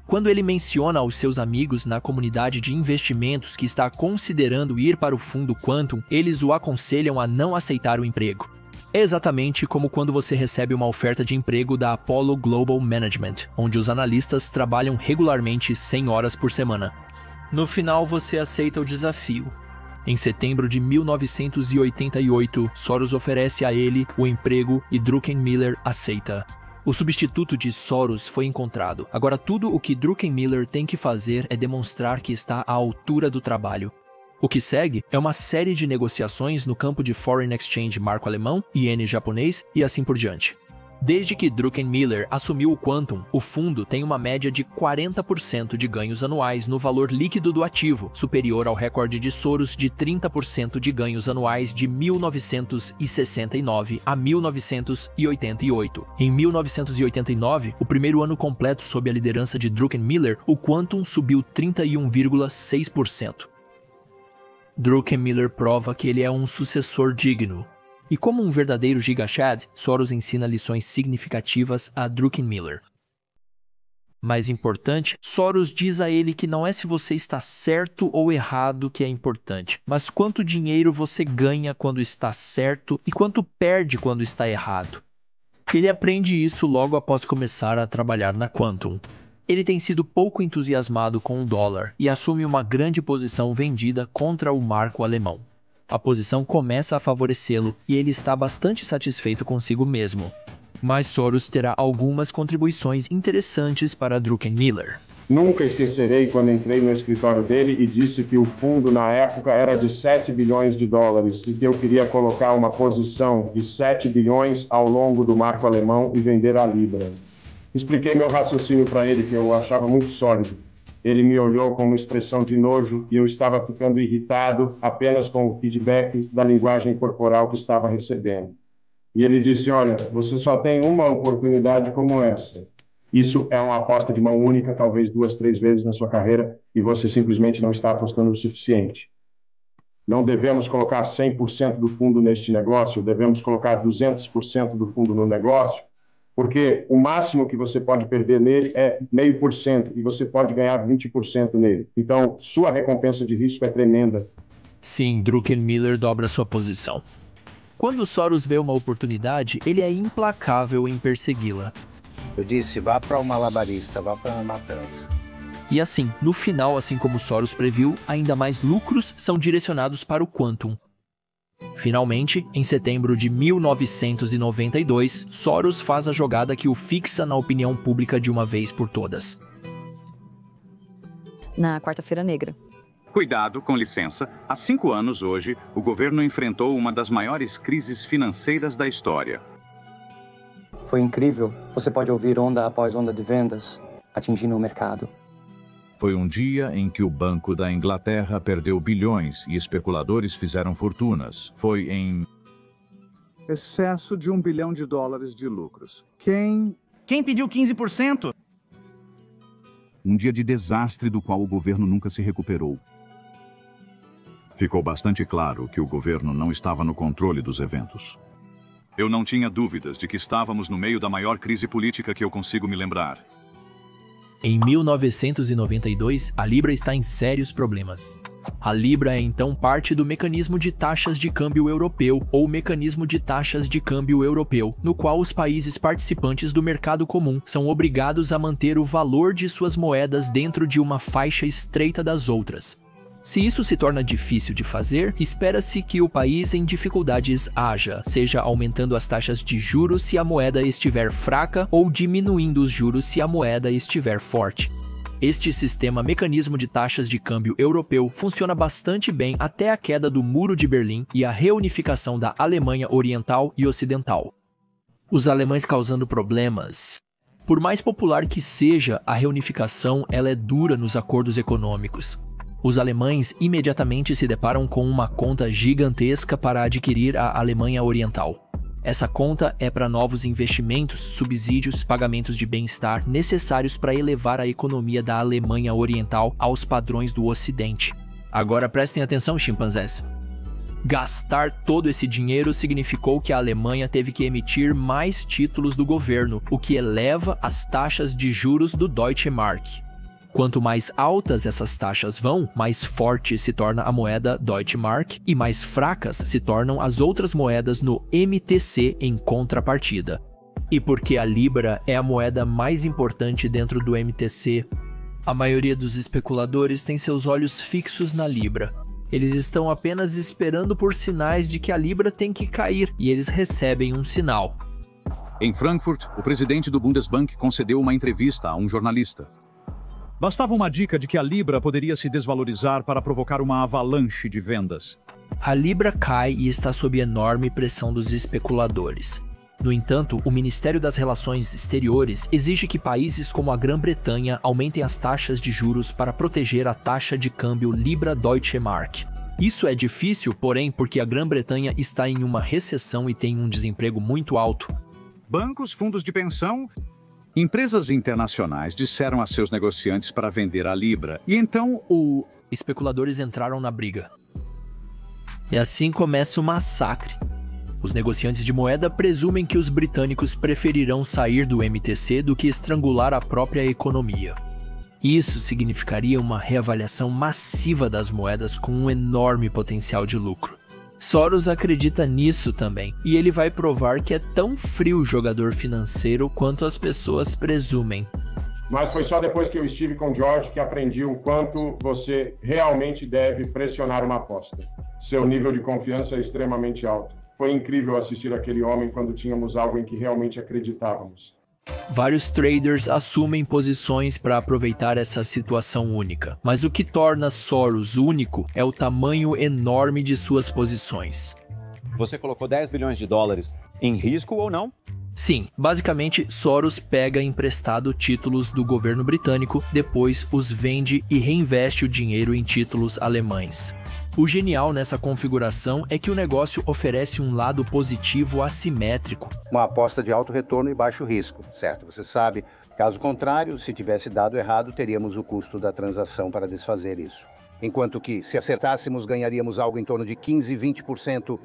Quando ele menciona aos seus amigos na comunidade de investimentos que está considerando ir para o fundo Quantum, eles o aconselham a não aceitar o emprego. É exatamente como quando você recebe uma oferta de emprego da Apollo Global Management, onde os analistas trabalham regularmente 100 horas por semana. No final, você aceita o desafio. Em setembro de 1988, Soros oferece a ele o emprego e Druckenmiller aceita. O substituto de Soros foi encontrado. Agora tudo o que Druckenmiller tem que fazer é demonstrar que está à altura do trabalho. O que segue é uma série de negociações no campo de Foreign Exchange marco alemão, iene japonês e assim por diante. Desde que Druckenmiller assumiu o Quantum, o fundo tem uma média de 40% de ganhos anuais no valor líquido do ativo, superior ao recorde de Soros de 30% de ganhos anuais de 1969 a 1988. Em 1989, o primeiro ano completo sob a liderança de Druckenmiller, o Quantum subiu 31,6%. Druckenmiller prova que ele é um sucessor digno. E como um verdadeiro Giga Chad, Soros ensina lições significativas a Druckenmiller. Mais importante, Soros diz a ele que não é se você está certo ou errado que é importante, mas quanto dinheiro você ganha quando está certo e quanto perde quando está errado. Ele aprende isso logo após começar a trabalhar na Quantum. Ele tem sido pouco entusiasmado com o dólar e assume uma grande posição vendida contra o marco alemão. A posição começa a favorecê-lo e ele está bastante satisfeito consigo mesmo. Mas Soros terá algumas contribuições interessantes para Druckenmiller. Nunca esquecerei quando entrei no escritório dele e disse que o fundo na época era de 7 bilhões de dólares e que eu queria colocar uma posição de 7 bilhões ao longo do marco alemão e vender a Libra. Expliquei meu raciocínio para ele, que eu achava muito sólido. Ele me olhou com uma expressão de nojo e eu estava ficando irritado apenas com o feedback da linguagem corporal que estava recebendo. E ele disse, olha, você só tem uma oportunidade como essa. Isso é uma aposta de mão única, talvez 2, 3 vezes na sua carreira, e você simplesmente não está apostando o suficiente. Não devemos colocar 100% do fundo neste negócio, devemos colocar 200% do fundo no negócio, Porque o máximo que você pode perder nele é 0,5% e você pode ganhar 20% nele. Então, sua recompensa de risco é tremenda. Sim, Druckenmiller dobra sua posição. Quando Soros vê uma oportunidade, ele é implacável em persegui-la. Eu disse, vá para o malabarista, vá para a matança. E assim, no final, assim como Soros previu, ainda mais lucros são direcionados para o Quantum. Finalmente, em setembro de 1992, Soros faz a jogada que o fixa na opinião pública de uma vez por todas. Na Quarta-feira Negra. Cuidado, com licença. Há 5 anos hoje, o governo enfrentou uma das maiores crises financeiras da história. Foi incrível. Você pode ouvir onda após onda de vendas atingindo o mercado. Foi um dia em que o Banco da Inglaterra perdeu bilhões e especuladores fizeram fortunas. Foi em... Excesso de $1 bilhão de lucros. Quem pediu 15%? Um dia de desastre do qual o governo nunca se recuperou. Ficou bastante claro que o governo não estava no controle dos eventos. Eu não tinha dúvidas de que estávamos no meio da maior crise política que eu consigo me lembrar. Em 1992, a Libra está em sérios problemas. A Libra é então parte do mecanismo de taxas de câmbio europeu, ou mecanismo de taxas de câmbio europeu, no qual os países participantes do mercado comum são obrigados a manter o valor de suas moedas dentro de uma faixa estreita das outras. Se isso se torna difícil de fazer, espera-se que o país em dificuldades haja, seja aumentando as taxas de juros se a moeda estiver fraca ou diminuindo os juros se a moeda estiver forte. Este sistema mecanismo de taxas de câmbio europeu funciona bastante bem até a queda do Muro de Berlim e a reunificação da Alemanha Oriental e Ocidental. Os alemães causando problemas. Por mais popular que seja, a reunificação ela é dura nos acordos econômicos. Os alemães imediatamente se deparam com uma conta gigantesca para adquirir a Alemanha Oriental. Essa conta é para novos investimentos, subsídios, pagamentos de bem-estar necessários para elevar a economia da Alemanha Oriental aos padrões do Ocidente. Agora prestem atenção, chimpanzés. Gastar todo esse dinheiro significou que a Alemanha teve que emitir mais títulos do governo, o que eleva as taxas de juros do Deutsche Mark. Quanto mais altas essas taxas vão, mais forte se torna a moeda Deutsche Mark e mais fracas se tornam as outras moedas no MTC em contrapartida. E porque a Libra é a moeda mais importante dentro do MTC, a maioria dos especuladores tem seus olhos fixos na Libra. Eles estão apenas esperando por sinais de que a Libra tem que cair e eles recebem um sinal. Em Frankfurt, o presidente do Bundesbank concedeu uma entrevista a um jornalista. Bastava uma dica de que a Libra poderia se desvalorizar para provocar uma avalanche de vendas. A Libra cai e está sob enorme pressão dos especuladores. No entanto, o Ministério das Relações Exteriores exige que países como a Grã-Bretanha aumentem as taxas de juros para proteger a taxa de câmbio Libra-Deutsche Mark. Isso é difícil, porém, porque a Grã-Bretanha está em uma recessão e tem um desemprego muito alto. Bancos, fundos de pensão... Empresas internacionais disseram a seus negociantes para vender a Libra, e então especuladores entraram na briga. E assim começa o massacre. Os negociantes de moeda presumem que os britânicos preferirão sair do MTC do que estrangular a própria economia. Isso significaria uma reavaliação massiva das moedas com um enorme potencial de lucro. Soros acredita nisso também, e ele vai provar que é tão frio jogador financeiro quanto as pessoas presumem. Mas foi só depois que eu estive com o George que aprendi o quanto você realmente deve pressionar uma aposta. Seu nível de confiança é extremamente alto. Foi incrível assistir aquele homem quando tínhamos algo em que realmente acreditávamos. Vários traders assumem posições para aproveitar essa situação única, mas o que torna Soros único é o tamanho enorme de suas posições. Você colocou $10 bilhões em risco ou não? Sim, basicamente Soros pega emprestado títulos do governo britânico, depois os vende e reinveste o dinheiro em títulos alemães. O genial nessa configuração é que o negócio oferece um lado positivo assimétrico. Uma aposta de alto retorno e baixo risco, certo? Você sabe, caso contrário, se tivesse dado errado, teríamos o custo da transação para desfazer isso. Enquanto que, se acertássemos, ganharíamos algo em torno de 15, 20%.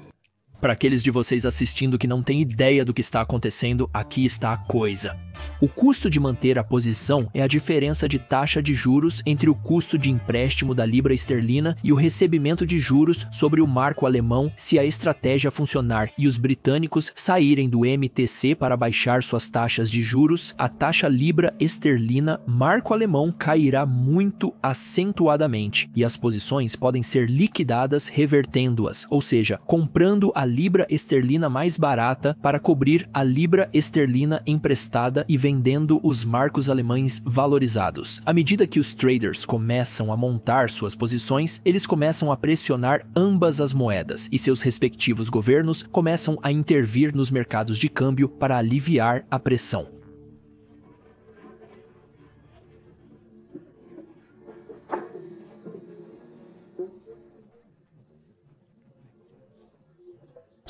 Para aqueles de vocês assistindo que não têm ideia do que está acontecendo, aqui está a coisa. O custo de manter a posição é a diferença de taxa de juros entre o custo de empréstimo da libra esterlina e o recebimento de juros sobre o marco alemão se a estratégia funcionar e os britânicos saírem do MTC para baixar suas taxas de juros, a taxa libra esterlina marco alemão cairá muito acentuadamente e as posições podem ser liquidadas revertendo-as, ou seja, comprando a libra esterlina mais barata para cobrir a libra esterlina emprestada e vendendo os marcos alemães valorizados. À medida que os traders começam a montar suas posições, eles começam a pressionar ambas as moedas e seus respectivos governos começam a intervir nos mercados de câmbio para aliviar a pressão.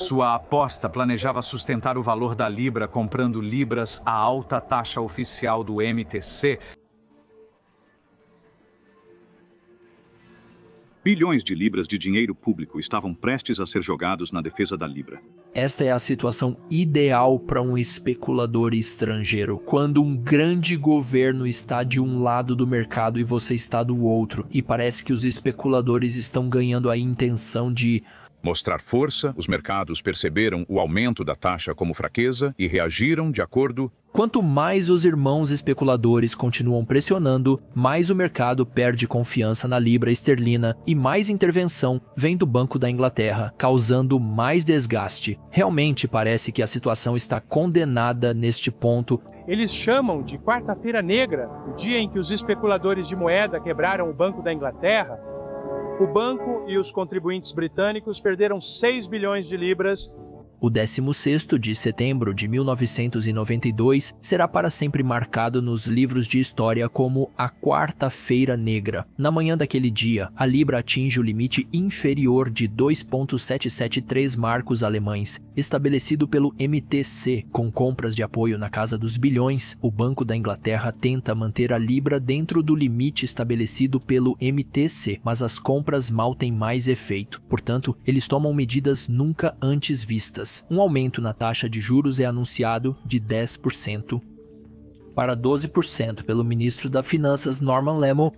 Sua aposta planejava sustentar o valor da libra comprando libras à alta taxa oficial do MTC. Bilhões de libras de dinheiro público estavam prestes a ser jogados na defesa da libra. Esta é a situação ideal para um especulador estrangeiro, quando um grande governo está de um lado do mercado e você está do outro, e parece que os especuladores estão ganhando a intenção de mostrar força. Os mercados perceberam o aumento da taxa como fraqueza e reagiram de acordo. Quanto mais os irmãos especuladores continuam pressionando, mais o mercado perde confiança na libra esterlina e mais intervenção vem do Banco da Inglaterra, causando mais desgaste. Realmente parece que a situação está condenada neste ponto. Eles chamam de Quarta-feira Negra, o dia em que os especuladores de moeda quebraram o Banco da Inglaterra. O banco e os contribuintes britânicos perderam 6 bilhões de libras. O 16º de setembro de 1992 será para sempre marcado nos livros de história como a Quarta-feira Negra. Na manhã daquele dia, a libra atinge o limite inferior de 2,773 marcos alemães, estabelecido pelo MTC. Com compras de apoio na casa dos bilhões, o Banco da Inglaterra tenta manter a libra dentro do limite estabelecido pelo MTC, mas as compras mal têm mais efeito. Portanto, eles tomam medidas nunca antes vistas. Um aumento na taxa de juros é anunciado de 10% para 12% pelo ministro das Finanças Norman Lemon.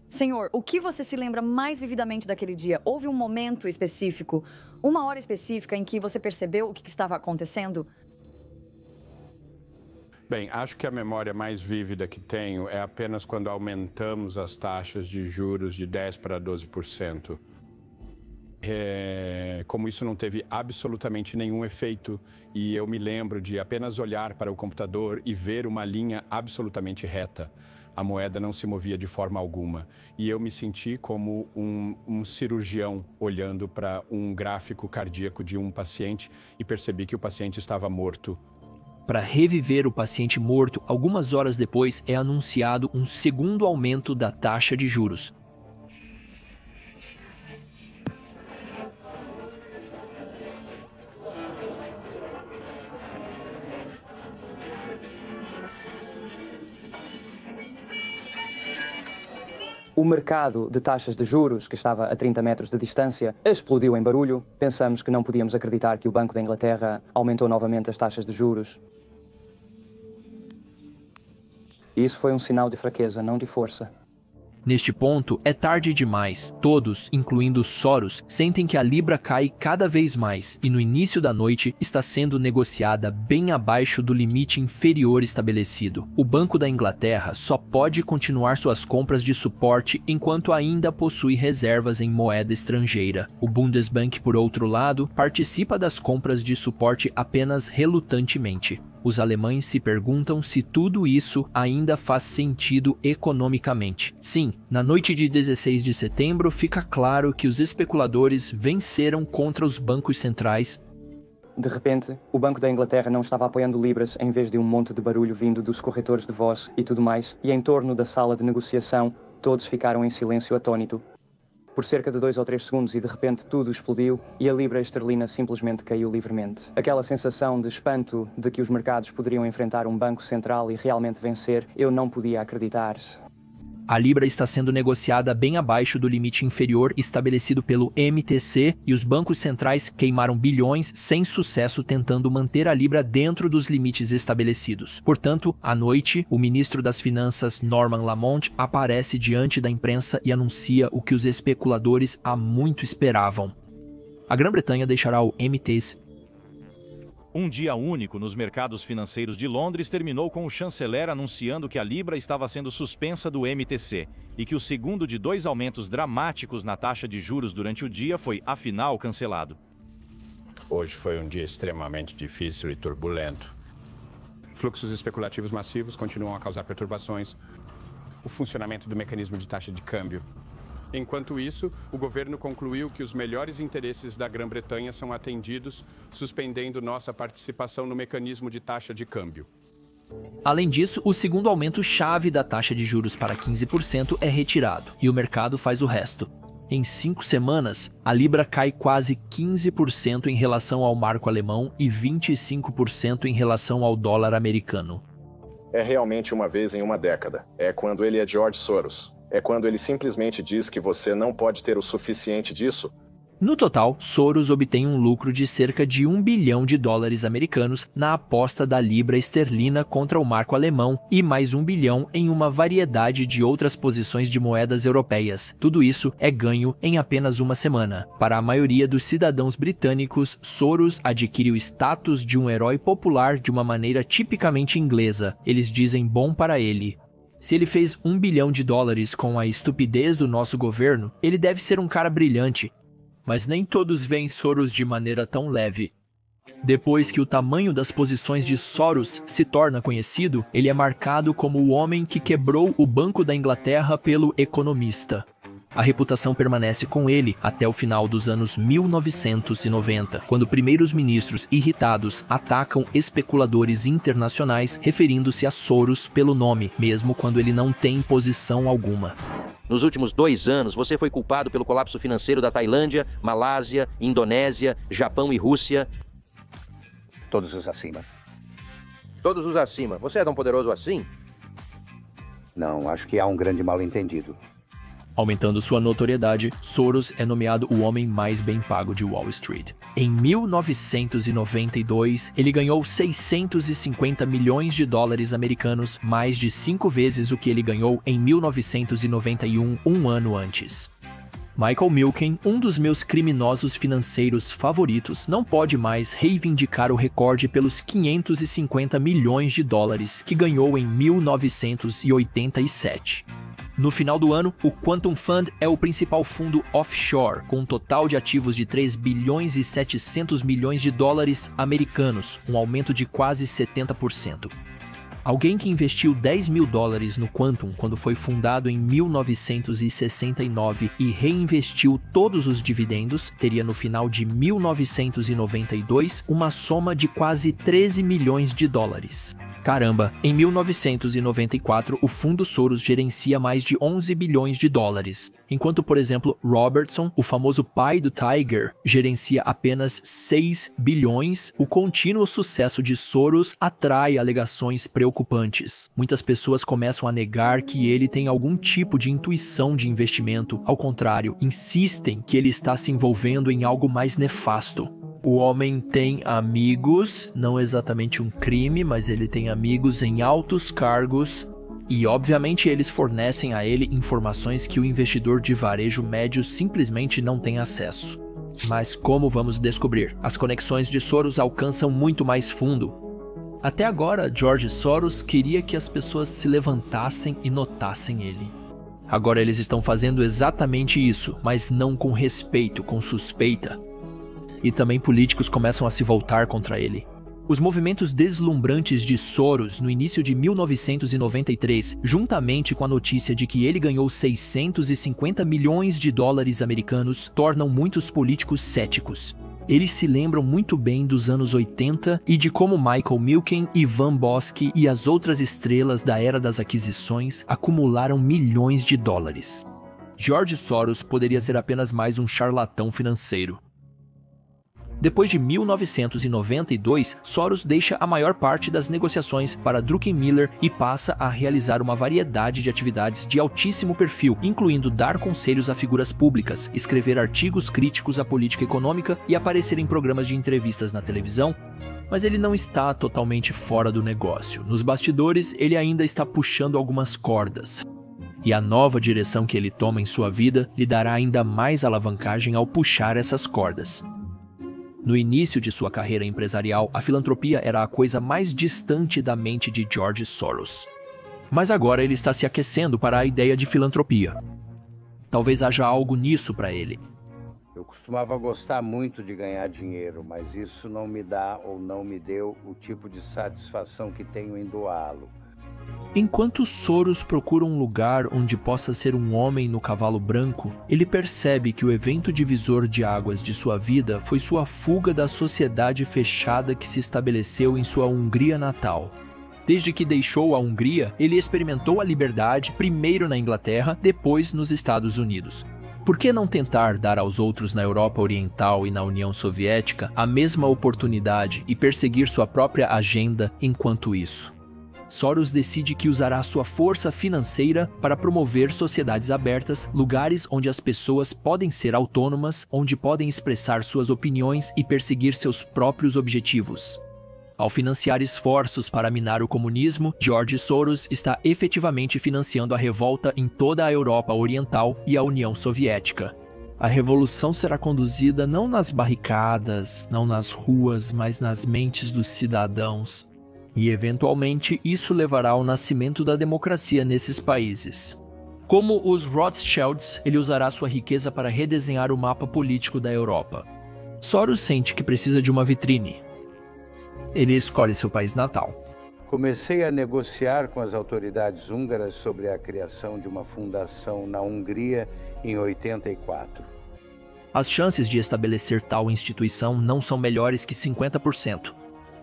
Senhor, o que você se lembra mais vividamente daquele dia? Houve um momento específico, uma hora específica em que você percebeu o que estava acontecendo? Bem, acho que a memória mais vívida que tenho é apenas quando aumentamos as taxas de juros de 10% para 12%. Como isso não teve absolutamente nenhum efeito e eu me lembro de apenas olhar para o computador e ver uma linha absolutamente reta. A moeda não se movia de forma alguma e eu me senti como um cirurgião olhando para um gráfico cardíaco de um paciente e percebi que o paciente estava morto. Para reviver o paciente morto, algumas horas depois é anunciado um segundo aumento da taxa de juros. O mercado de taxas de juros, que estava a 30 metros de distância, explodiu em barulho. Pensamos que não podíamos acreditar que o Banco da Inglaterra aumentou novamente as taxas de juros. E isso foi um sinal de fraqueza, não de força. Neste ponto, é tarde demais. Todos, incluindo Soros, sentem que a libra cai cada vez mais e no início da noite está sendo negociada bem abaixo do limite inferior estabelecido. O Banco da Inglaterra só pode continuar suas compras de suporte enquanto ainda possui reservas em moeda estrangeira. O Bundesbank, por outro lado, participa das compras de suporte apenas relutantemente. Os alemães se perguntam se tudo isso ainda faz sentido economicamente. Sim, na noite de 16 de setembro fica claro que os especuladores venceram contra os bancos centrais. De repente, o Banco da Inglaterra não estava apoiando libras em vez de um monte de barulho vindo dos corretores de voz e tudo mais, e em torno da sala de negociação, todos ficaram em silêncio atônito. Por cerca de 2 ou 3 segundos e de repente tudo explodiu e a libra esterlina simplesmente caiu livremente. Aquela sensação de espanto de que os mercados poderiam enfrentar um banco central e realmente vencer, eu não podia acreditar. A Libra está sendo negociada bem abaixo do limite inferior estabelecido pelo MTC e os bancos centrais queimaram bilhões sem sucesso tentando manter a Libra dentro dos limites estabelecidos. Portanto, à noite, o ministro das Finanças Norman Lamont aparece diante da imprensa e anuncia o que os especuladores há muito esperavam. A Grã-Bretanha deixará o MTC. Um dia único nos mercados financeiros de Londres terminou com o chanceler anunciando que a Libra estava sendo suspensa do MTC e que o segundo de 2 aumentos dramáticos na taxa de juros durante o dia foi, afinal, cancelado. Hoje foi um dia extremamente difícil e turbulento. Fluxos especulativos massivos continuam a causar perturbações. O funcionamento do mecanismo de taxa de câmbio. Enquanto isso, o governo concluiu que os melhores interesses da Grã-Bretanha são atendidos, suspendendo nossa participação no mecanismo de taxa de câmbio. Além disso, o segundo aumento-chave da taxa de juros para 15% é retirado, e o mercado faz o resto. Em 5 semanas, a Libra cai quase 15% em relação ao marco alemão e 25% em relação ao dólar americano. É realmente uma vez em uma década. É quando ele é George Soros. É quando ele simplesmente diz que você não pode ter o suficiente disso. No total, Soros obtém um lucro de cerca de $1 bilhão americanos na aposta da libra esterlina contra o marco alemão e mais $1 bilhão em uma variedade de outras posições de moedas europeias. Tudo isso é ganho em apenas uma semana. Para a maioria dos cidadãos britânicos, Soros adquire o status de um herói popular de uma maneira tipicamente inglesa. Eles dizem bom para ele. Se ele fez $1 bilhão com a estupidez do nosso governo, ele deve ser um cara brilhante. Mas nem todos veem Soros de maneira tão leve. Depois que o tamanho das posições de Soros se torna conhecido, ele é marcado como o homem que quebrou o Banco da Inglaterra pelo Economista. A reputação permanece com ele até o final dos anos 1990, quando primeiros ministros irritados atacam especuladores internacionais referindo-se a Soros pelo nome, mesmo quando ele não tem posição alguma. Nos últimos 2 anos, você foi culpado pelo colapso financeiro da Tailândia, Malásia, Indonésia, Japão e Rússia. Todos os acima. Todos os acima. Você é tão poderoso assim? Não, acho que há um grande mal-entendido. Aumentando sua notoriedade, Soros é nomeado o homem mais bem pago de Wall Street. Em 1992, ele ganhou $650 milhões americanos, mais de 5 vezes o que ele ganhou em 1991, um ano antes. Michael Milken, um dos meus criminosos financeiros favoritos, não pode mais reivindicar o recorde pelos $550 milhões que ganhou em 1987. No final do ano, o Quantum Fund é o principal fundo offshore, com um total de ativos de $3 bilhões e 700 milhões americanos, um aumento de quase 70%. Alguém que investiu $10 mil no Quantum quando foi fundado em 1969 e reinvestiu todos os dividendos, teria no final de 1992 uma soma de quase $13 milhões. Caramba, em 1994, o fundo Soros gerencia mais de $11 bilhões, enquanto, por exemplo, Robertson, o famoso pai do Tiger, gerencia apenas $6 bilhões. O contínuo sucesso de Soros atrai alegações preocupantes. Muitas pessoas começam a negar que ele tem algum tipo de intuição de investimento. Ao contrário, insistem que ele está se envolvendo em algo mais nefasto. O homem tem amigos, não exatamente um crime, mas ele tem amigos em altos cargos e, obviamente, eles fornecem a ele informações que o investidor de varejo médio simplesmente não tem acesso. Mas como vamos descobrir? As conexões de Soros alcançam muito mais fundo. Até agora, George Soros queria que as pessoas se levantassem e notassem ele. Agora eles estão fazendo exatamente isso, mas não com respeito, com suspeita. E também políticos começam a se voltar contra ele. Os movimentos deslumbrantes de Soros no início de 1993, juntamente com a notícia de que ele ganhou $650 milhões americanos, tornam muitos políticos céticos. Eles se lembram muito bem dos anos 80 e de como Michael Milken, Ivan Bosky e as outras estrelas da era das aquisições acumularam milhões de dólares. George Soros poderia ser apenas mais um charlatão financeiro. Depois de 1992, Soros deixa a maior parte das negociações para Druckenmiller e passa a realizar uma variedade de atividades de altíssimo perfil, incluindo dar conselhos a figuras públicas, escrever artigos críticos à política econômica e aparecer em programas de entrevistas na televisão. Mas ele não está totalmente fora do negócio. Nos bastidores, ele ainda está puxando algumas cordas. E a nova direção que ele toma em sua vida lhe dará ainda mais alavancagem ao puxar essas cordas. No início de sua carreira empresarial, a filantropia era a coisa mais distante da mente de George Soros. Mas agora ele está se aquecendo para a ideia de filantropia. Talvez haja algo nisso para ele. Eu costumava gostar muito de ganhar dinheiro, mas isso não me dá ou não me deu o tipo de satisfação que tenho em doá-lo. Enquanto Soros procura um lugar onde possa ser um homem no cavalo branco, ele percebe que o evento divisor de águas de sua vida foi sua fuga da sociedade fechada que se estabeleceu em sua Hungria natal. Desde que deixou a Hungria, ele experimentou a liberdade primeiro na Inglaterra, depois nos Estados Unidos. Por que não tentar dar aos outros na Europa Oriental e na União Soviética a mesma oportunidade e perseguir sua própria agenda enquanto isso? Soros decide que usará sua força financeira para promover sociedades abertas, lugares onde as pessoas podem ser autônomas, onde podem expressar suas opiniões e perseguir seus próprios objetivos. Ao financiar esforços para minar o comunismo, George Soros está efetivamente financiando a revolta em toda a Europa Oriental e a União Soviética. A revolução será conduzida não nas barricadas, não nas ruas, mas nas mentes dos cidadãos. E, eventualmente, isso levará ao nascimento da democracia nesses países. Como os Rothschilds, ele usará sua riqueza para redesenhar o mapa político da Europa. Soros sente que precisa de uma vitrine. Ele escolhe seu país natal. Comecei a negociar com as autoridades húngaras sobre a criação de uma fundação na Hungria em 84. As chances de estabelecer tal instituição não são melhores que 50%.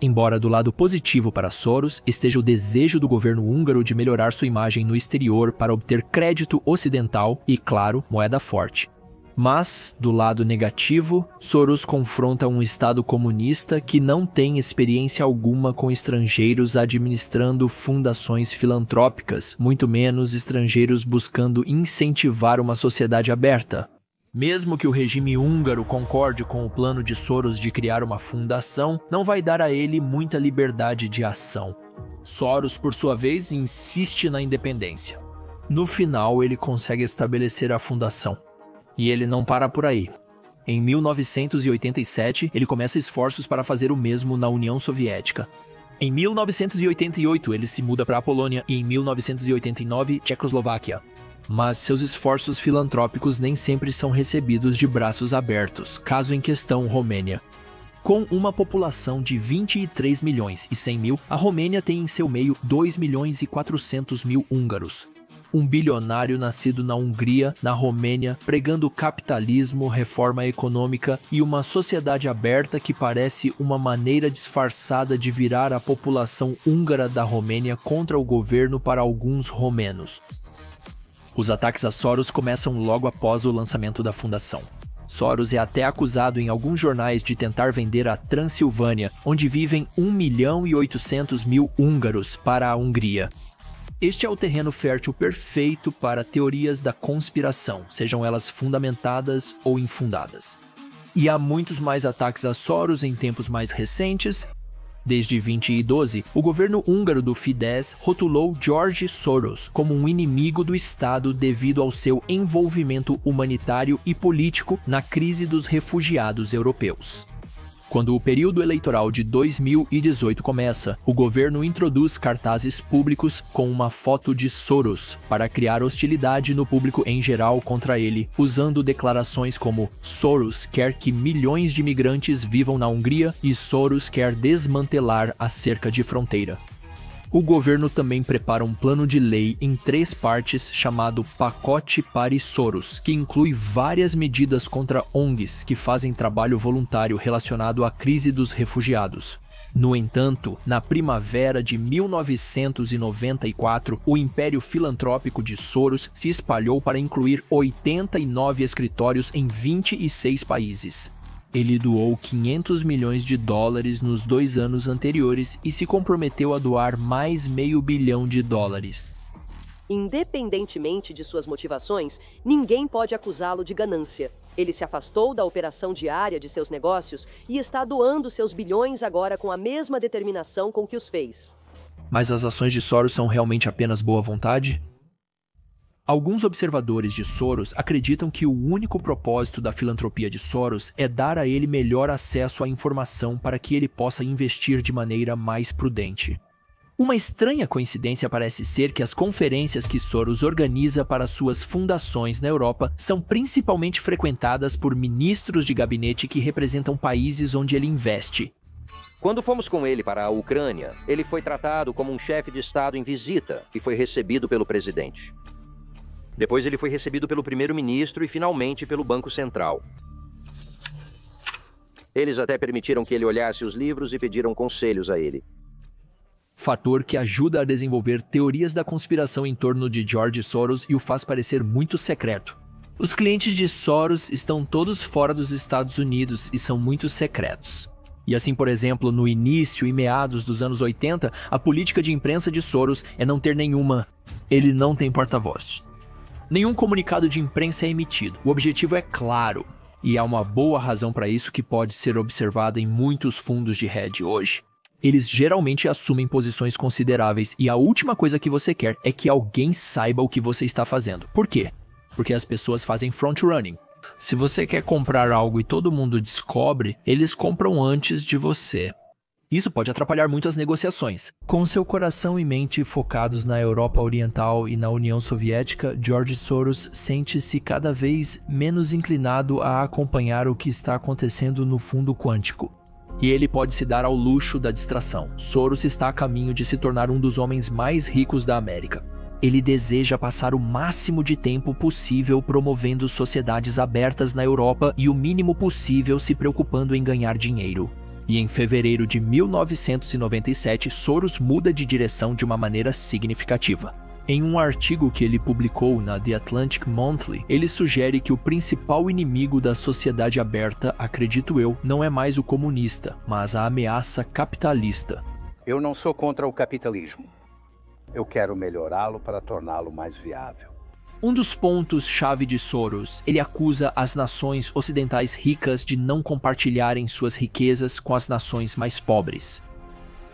Embora do lado positivo para Soros esteja o desejo do governo húngaro de melhorar sua imagem no exterior para obter crédito ocidental e, claro, moeda forte. Mas, do lado negativo, Soros confronta um Estado comunista que não tem experiência alguma com estrangeiros administrando fundações filantrópicas, muito menos estrangeiros buscando incentivar uma sociedade aberta. Mesmo que o regime húngaro concorde com o plano de Soros de criar uma fundação, não vai dar a ele muita liberdade de ação. Soros, por sua vez, insiste na independência. No final, ele consegue estabelecer a fundação. E ele não para por aí. Em 1987, ele começa esforços para fazer o mesmo na União Soviética. Em 1988, ele se muda para a Polônia e em 1989, Tchecoslováquia. Mas seus esforços filantrópicos nem sempre são recebidos de braços abertos, caso em questão Romênia. Com uma população de 23 milhões e 100 mil, a Romênia tem em seu meio 2 milhões e 400 mil húngaros. Um bilionário nascido na Hungria, na Romênia, pregando capitalismo, reforma econômica e uma sociedade aberta que parece uma maneira disfarçada de virar a população húngara da Romênia contra o governo para alguns romenos. Os ataques a Soros começam logo após o lançamento da fundação. Soros é até acusado em alguns jornais de tentar vender a Transilvânia, onde vivem 1.800.000 húngaros, para a Hungria. Este é o terreno fértil perfeito para teorias da conspiração, sejam elas fundamentadas ou infundadas. E há muitos mais ataques a Soros em tempos mais recentes. Desde 2012, o governo húngaro do Fidesz rotulou George Soros como um inimigo do Estado devido ao seu envolvimento humanitário e político na crise dos refugiados europeus. Quando o período eleitoral de 2018 começa, o governo introduz cartazes públicos com uma foto de Soros para criar hostilidade no público em geral contra ele, usando declarações como Soros quer que milhões de imigrantes vivam na Hungria e Soros quer desmantelar a cerca de fronteira. O governo também prepara um plano de lei em 3 partes chamado Pacote Pare Soros, que inclui várias medidas contra ONGs que fazem trabalho voluntário relacionado à crise dos refugiados. No entanto, na primavera de 1994, o império filantrópico de Soros se espalhou para incluir 89 escritórios em 26 países. Ele doou 500 milhões de dólares nos 2 anos anteriores e se comprometeu a doar mais $500 milhão. Independentemente de suas motivações, ninguém pode acusá-lo de ganância. Ele se afastou da operação diária de seus negócios e está doando seus bilhões agora com a mesma determinação com que os fez. Mas as ações de Soros são realmente apenas boa vontade? Alguns observadores de Soros acreditam que o único propósito da filantropia de Soros é dar a ele melhor acesso à informação para que ele possa investir de maneira mais prudente. Uma estranha coincidência parece ser que as conferências que Soros organiza para suas fundações na Europa são principalmente frequentadas por ministros de gabinete que representam países onde ele investe. Quando fomos com ele para a Ucrânia, ele foi tratado como um chefe de Estado em visita e foi recebido pelo presidente. Depois ele foi recebido pelo primeiro-ministro e finalmente pelo Banco Central. Eles até permitiram que ele olhasse os livros e pediram conselhos a ele. Fator que ajuda a desenvolver teorias da conspiração em torno de George Soros e o faz parecer muito secreto. Os clientes de Soros estão todos fora dos Estados Unidos e são muito secretos. E assim, por exemplo, no início e meados dos anos 80, a política de imprensa de Soros é não ter nenhuma. Ele não tem porta-voz. Nenhum comunicado de imprensa é emitido. O objetivo é claro. E há uma boa razão para isso que pode ser observada em muitos fundos de hedge hoje. Eles geralmente assumem posições consideráveis e a última coisa que você quer é que alguém saiba o que você está fazendo. Por quê? Porque as pessoas fazem front-running. Se você quer comprar algo e todo mundo descobre, eles compram antes de você. Isso pode atrapalhar muito as negociações. Com seu coração e mente focados na Europa Oriental e na União Soviética, George Soros sente-se cada vez menos inclinado a acompanhar o que está acontecendo no fundo quântico. E ele pode se dar ao luxo da distração. Soros está a caminho de se tornar um dos homens mais ricos da América. Ele deseja passar o máximo de tempo possível promovendo sociedades abertas na Europa e o mínimo possível se preocupando em ganhar dinheiro. E em fevereiro de 1997, Soros muda de direção de uma maneira significativa. Em um artigo que ele publicou na The Atlantic Monthly, ele sugere que o principal inimigo da sociedade aberta, acredito eu, não é mais o comunista, mas a ameaça capitalista. Eu não sou contra o capitalismo. Eu quero melhorá-lo para torná-lo mais viável. Um dos pontos-chave de Soros, ele acusa as nações ocidentais ricas de não compartilharem suas riquezas com as nações mais pobres.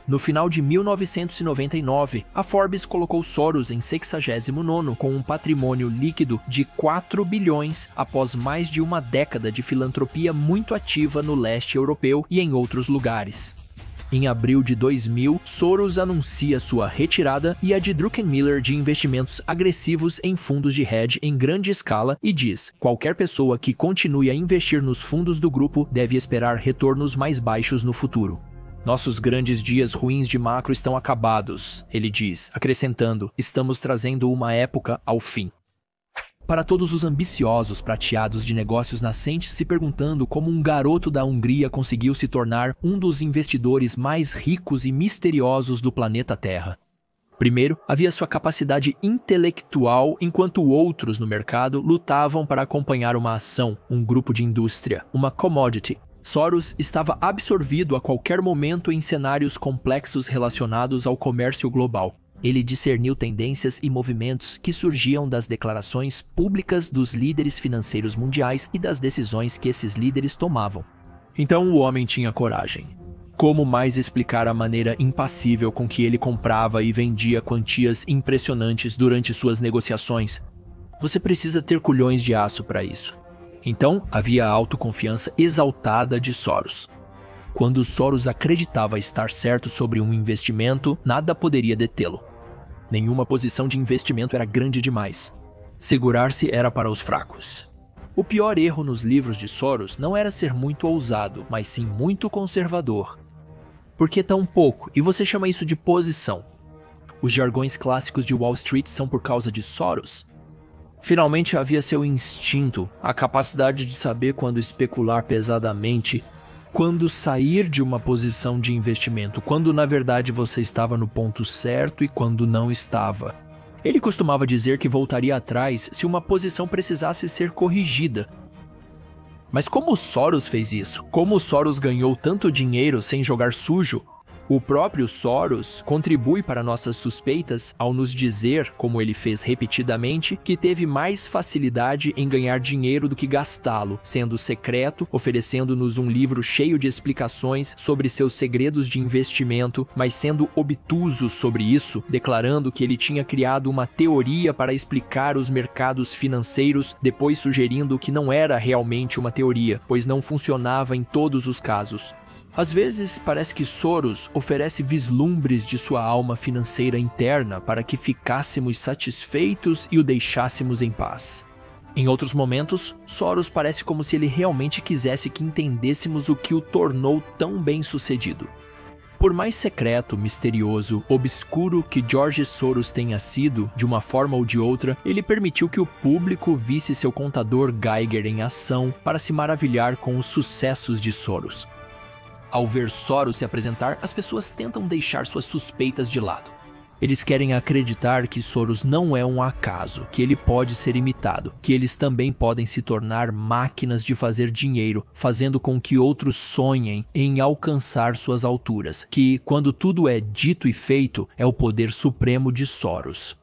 No final de 1999, a Forbes colocou Soros em 69º com um patrimônio líquido de 4 bilhões após mais de uma década de filantropia muito ativa no leste europeu e em outros lugares. Em abril de 2000, Soros anuncia sua retirada e a de Druckenmiller de investimentos agressivos em fundos de hedge em grande escala e diz: qualquer pessoa que continue a investir nos fundos do grupo deve esperar retornos mais baixos no futuro. Nossos grandes dias ruins de macro estão acabados, ele diz, acrescentando: estamos trazendo uma época ao fim. Para todos os ambiciosos prateados de negócios nascentes se perguntando como um garoto da Hungria conseguiu se tornar um dos investidores mais ricos e misteriosos do planeta Terra. Primeiro, havia sua capacidade intelectual, enquanto outros no mercado lutavam para acompanhar uma ação, um grupo de indústria, uma commodity. Soros estava absorvido a qualquer momento em cenários complexos relacionados ao comércio global. Ele discerniu tendências e movimentos que surgiam das declarações públicas dos líderes financeiros mundiais e das decisões que esses líderes tomavam. Então o homem tinha coragem. Como mais explicar a maneira impassível com que ele comprava e vendia quantias impressionantes durante suas negociações? Você precisa ter culhões de aço para isso. Então havia a autoconfiança exaltada de Soros. Quando Soros acreditava estar certo sobre um investimento, nada poderia detê-lo. Nenhuma posição de investimento era grande demais. Segurar-se era para os fracos. O pior erro nos livros de Soros não era ser muito ousado, mas sim muito conservador. Por que tão pouco? E você chama isso de posição. Os jargões clássicos de Wall Street são por causa de Soros? Finalmente havia seu instinto, a capacidade de saber quando especular pesadamente, quando sair de uma posição de investimento, quando na verdade você estava no ponto certo e quando não estava. Ele costumava dizer que voltaria atrás se uma posição precisasse ser corrigida. Mas como Soros fez isso? Como Soros ganhou tanto dinheiro sem jogar sujo? O próprio Soros contribui para nossas suspeitas ao nos dizer, como ele fez repetidamente, que teve mais facilidade em ganhar dinheiro do que gastá-lo, sendo secreto, oferecendo-nos um livro cheio de explicações sobre seus segredos de investimento, mas sendo obtuso sobre isso, declarando que ele tinha criado uma teoria para explicar os mercados financeiros, depois sugerindo que não era realmente uma teoria, pois não funcionava em todos os casos. Às vezes, parece que Soros oferece vislumbres de sua alma financeira interna para que ficássemos satisfeitos e o deixássemos em paz. Em outros momentos, Soros parece como se ele realmente quisesse que entendêssemos o que o tornou tão bem-sucedido. Por mais secreto, misterioso, obscuro que George Soros tenha sido, de uma forma ou de outra, ele permitiu que o público visse seu contador Geiger em ação para se maravilhar com os sucessos de Soros. Ao ver Soros se apresentar, as pessoas tentam deixar suas suspeitas de lado. Eles querem acreditar que Soros não é um acaso, que ele pode ser imitado, que eles também podem se tornar máquinas de fazer dinheiro, fazendo com que outros sonhem em alcançar suas alturas, que, quando tudo é dito e feito, é o poder supremo de Soros.